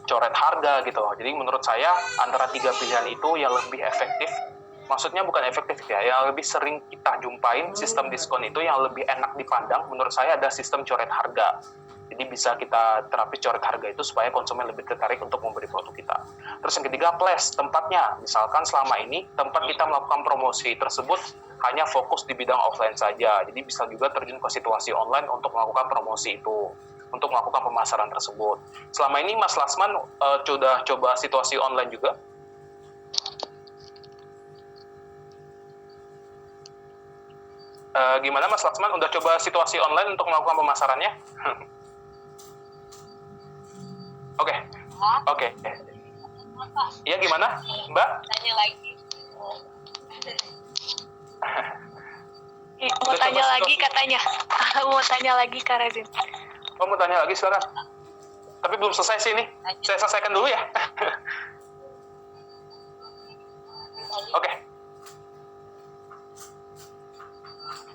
coret harga gitu. Jadi menurut saya antara 3 pilihan itu yang lebih efektif. Maksudnya bukan efektif ya, yang lebih sering kita jumpain sistem diskon itu yang lebih enak dipandang menurut saya ada sistem coret harga. Jadi bisa kita terapi coret harga itu supaya konsumen lebih tertarik untuk membeli produk kita. Terus yang ketiga, place, tempatnya. Misalkan selama ini tempat kita melakukan promosi tersebut hanya fokus di bidang offline saja. Jadi bisa juga terjun ke situasi online untuk melakukan promosi itu, untuk melakukan pemasaran tersebut. Selama ini Mas Lasman sudah coba situasi online juga? Gimana Mas Laksman, udah coba situasi online untuk melakukan pemasarannya? Oke. Iya gimana, Mbak? Tanya lagi. Mau Udah tanya coba lagi katanya. Mau tanya lagi Kak Radin. Oh, mau tanya lagi silakan. Tapi belum selesai sih ini. Saya selesaikan dulu ya. Oke.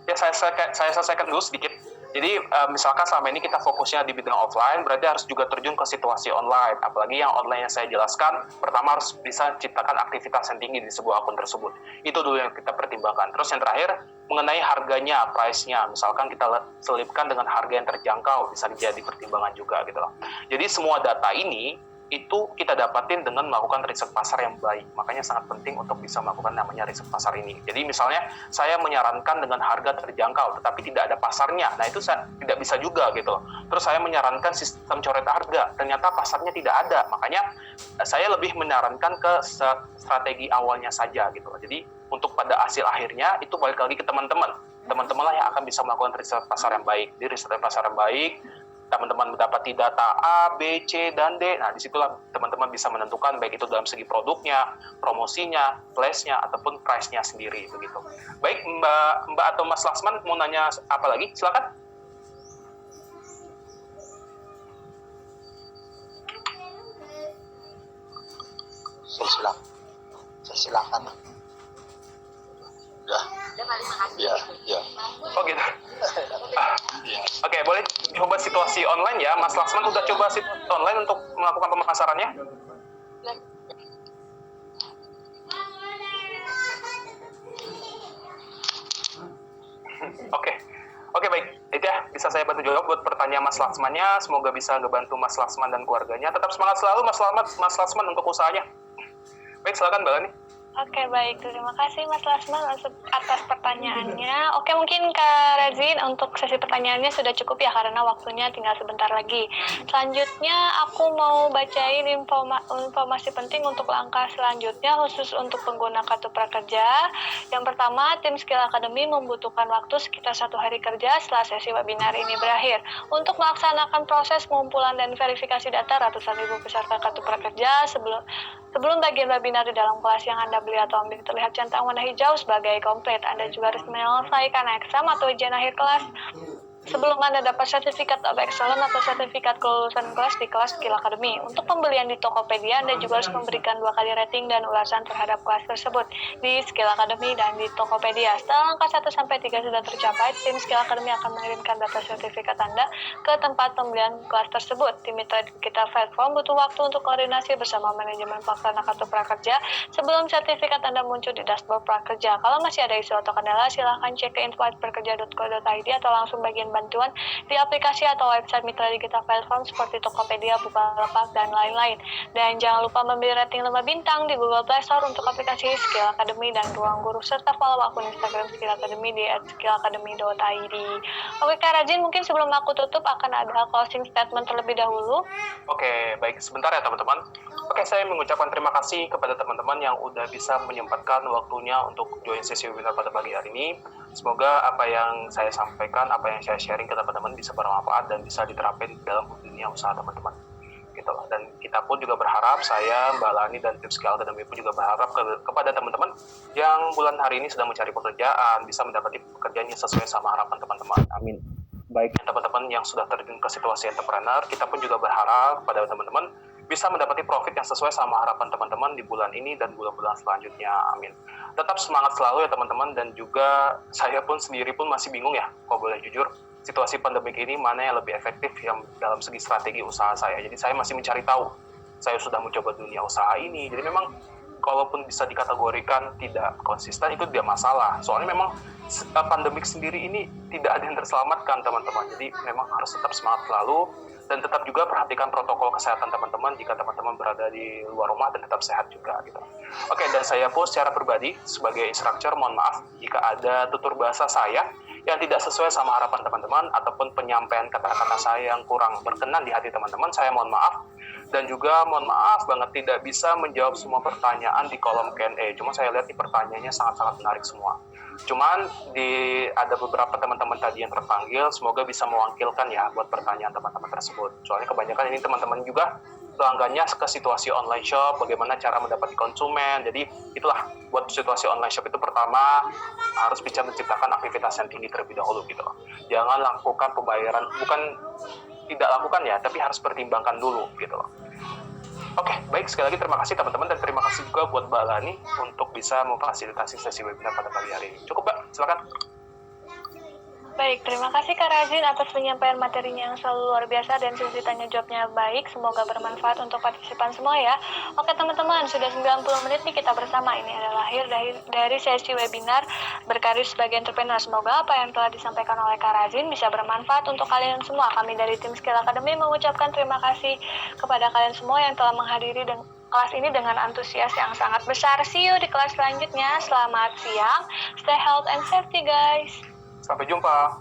Ya, saya selesaikan dulu sedikit. Jadi misalkan selama ini kita fokusnya di bidang offline, berarti harus juga terjun ke situasi online. Apalagi yang online yang saya jelaskan, pertama harus bisa ciptakan aktivitas yang tinggi di sebuah akun tersebut. Itu dulu yang kita pertimbangkan. Terus yang terakhir, mengenai harganya, price-nya. Misalkan kita selipkan dengan harga yang terjangkau, bisa jadi pertimbangan juga gitu loh. Jadi semua data ini, itu kita dapatin dengan melakukan riset pasar yang baik. Makanya sangat penting untuk bisa melakukan namanya riset pasar ini. Jadi misalnya saya menyarankan dengan harga terjangkau, tetapi tidak ada pasarnya. Nah itu tidak bisa juga gitu. Terus saya menyarankan sistem coret harga, ternyata pasarnya tidak ada. Makanya saya lebih menyarankan ke strategi awalnya saja gitu. Jadi untuk pada hasil akhirnya itu balik lagi ke teman-teman. Teman-teman lah yang akan bisa melakukan riset pasar yang baik. Di riset pasar yang baik, teman-teman mendapati data A, B, C, dan D. Nah, disitulah teman-teman bisa menentukan baik itu dalam segi produknya, promosinya, place-nya, ataupun price-nya sendiri begitu. Baik, Mbak atau Mas Laksman mau nanya apa lagi? Silakan. Saya silakan. Ya. Oh gitu. Oke, boleh coba situasi online ya. Mas Laksman udah coba situasi online untuk melakukan pemasarannya? Oke, baik. Itu ya, bisa saya bantu jawab buat pertanyaan Mas Laksmannya. Semoga bisa ngebantu Mas Laksman dan keluarganya. Tetap semangat selalu Mas Laksman untuk usahanya. Baik, silakan Mbak Lani. Oke, baik. Terima kasih Mas Lasman atas pertanyaannya. Oke, mungkin Kak Razin untuk sesi pertanyaannya sudah cukup ya karena waktunya tinggal sebentar lagi. Selanjutnya aku mau bacain informasi penting untuk langkah selanjutnya khusus untuk pengguna kartu prakerja. Yang pertama, tim Skill Academy membutuhkan waktu sekitar 1 hari kerja setelah sesi webinar ini berakhir untuk melaksanakan proses pengumpulan dan verifikasi data ratusan ribu peserta kartu prakerja sebelum bagian webinar di dalam kelas yang Anda beli atau ambil terlihat centang warna hijau sebagai komplit. Anda juga harus menyelesaikan exam atau ujian akhir kelas sebelum Anda dapat sertifikat of excellence atau sertifikat kelulusan kelas di kelas Skill Academy. Untuk pembelian di Tokopedia, Anda juga harus memberikan 2 kali rating dan ulasan terhadap kelas tersebut di Skill Academy dan di Tokopedia. Setelah angka 1-3 sudah tercapai, tim Skill Academy akan mengirimkan data sertifikat Anda ke tempat pembelian kelas tersebut. Tim mitra kita platform butuh waktu untuk koordinasi bersama manajemen pelaksana kartu prakerja sebelum sertifikat Anda muncul di dashboard prakerja. Kalau masih ada isu atau kendala, silahkan cek ke info@prakerja.co.id atau langsung bagian bantuan di aplikasi atau website mitra digital platform seperti Tokopedia, Bukalapak, dan lain-lain. Dan jangan lupa memberi rating 5 bintang di Google Play Store untuk aplikasi Skill Academy dan Ruang Guru, serta follow akun Instagram Skill Academy di @skillacademy.id. Oke Kak Rajin, mungkin sebelum aku tutup akan ada closing statement terlebih dahulu. Oke, baik. Sebentar ya teman-teman. Oke, saya mengucapkan terima kasih kepada teman-teman yang udah bisa menyempatkan waktunya untuk join sesi webinar pada pagi hari ini. Semoga apa yang saya sampaikan, apa yang saya sharing ke teman-teman bisa bermanfaat dan bisa diterapin dalam dunia usaha teman-teman. Gitu loh. Dan kita pun juga berharap, saya, Mbak Lani, dan tim Skill Academy pun juga berharap kepada teman-teman yang bulan hari ini sedang mencari pekerjaan, bisa mendapati pekerjaan yang sesuai sama harapan teman-teman. Amin. Baik teman-teman yang sudah terjun ke situasi entrepreneur, kita pun juga berharap pada teman-teman bisa mendapati profit yang sesuai sama harapan teman-teman di bulan ini dan bulan-bulan selanjutnya. Amin. Tetap semangat selalu ya teman-teman, dan juga saya pun sendiri pun masih bingung ya, kalau boleh jujur, situasi pandemik ini mana yang lebih efektif yang dalam segi strategi usaha saya. Jadi saya masih mencari tahu. Saya sudah mencoba dunia usaha ini, jadi memang kalaupun bisa dikategorikan tidak konsisten itu tidak masalah. Soalnya memang pandemik sendiri ini tidak ada yang terselamatkan teman-teman. Jadi memang harus tetap semangat selalu dan tetap juga perhatikan protokol kesehatan teman-teman jika teman-teman berada di luar rumah dan tetap sehat juga gitu. Oke, dan saya pun secara pribadi sebagai instructor mohon maaf jika ada tutur bahasa saya yang tidak sesuai sama harapan teman-teman ataupun penyampaian kata-kata saya yang kurang berkenan di hati teman-teman, saya mohon maaf. Dan juga mohon maaf banget tidak bisa menjawab semua pertanyaan di kolom Q&A. Cuma saya lihat di pertanyaannya sangat-sangat menarik semua. Cuman ada beberapa teman-teman tadi yang terpanggil, semoga bisa mewakilkan ya buat pertanyaan teman-teman tersebut. Soalnya kebanyakan ini teman-teman juga pelanggannya ke situasi online shop, bagaimana cara mendapat konsumen. Jadi itulah buat situasi online shop itu pertama harus bisa menciptakan aktivitas yang tinggi terlebih dahulu gitu loh. Jangan lakukan pembayaran, bukan tidak lakukan ya, tapi harus pertimbangkan dulu gitu loh. Oke, baik, sekali lagi terima kasih teman-teman dan terima kasih juga buat Mbak Lani untuk bisa memfasilitasi sesi webinar pada pagi hari ini. Cukup Mbak, silakan. Baik, terima kasih Kak Razin atas penyampaian materinya yang selalu luar biasa dan sesi tanya jawabnya baik. Semoga bermanfaat untuk partisipan semua ya. Oke teman-teman, sudah 90 menit nih kita bersama. Ini adalah akhir dari sesi webinar berkarir sebagai entrepreneur. Semoga apa yang telah disampaikan oleh Kak Razin bisa bermanfaat untuk kalian semua. Kami dari tim Skill Academy mengucapkan terima kasih kepada kalian semua yang telah menghadiri kelas ini dengan antusias yang sangat besar. See you di kelas selanjutnya. Selamat siang, stay healthy and safety guys. Sampai jumpa.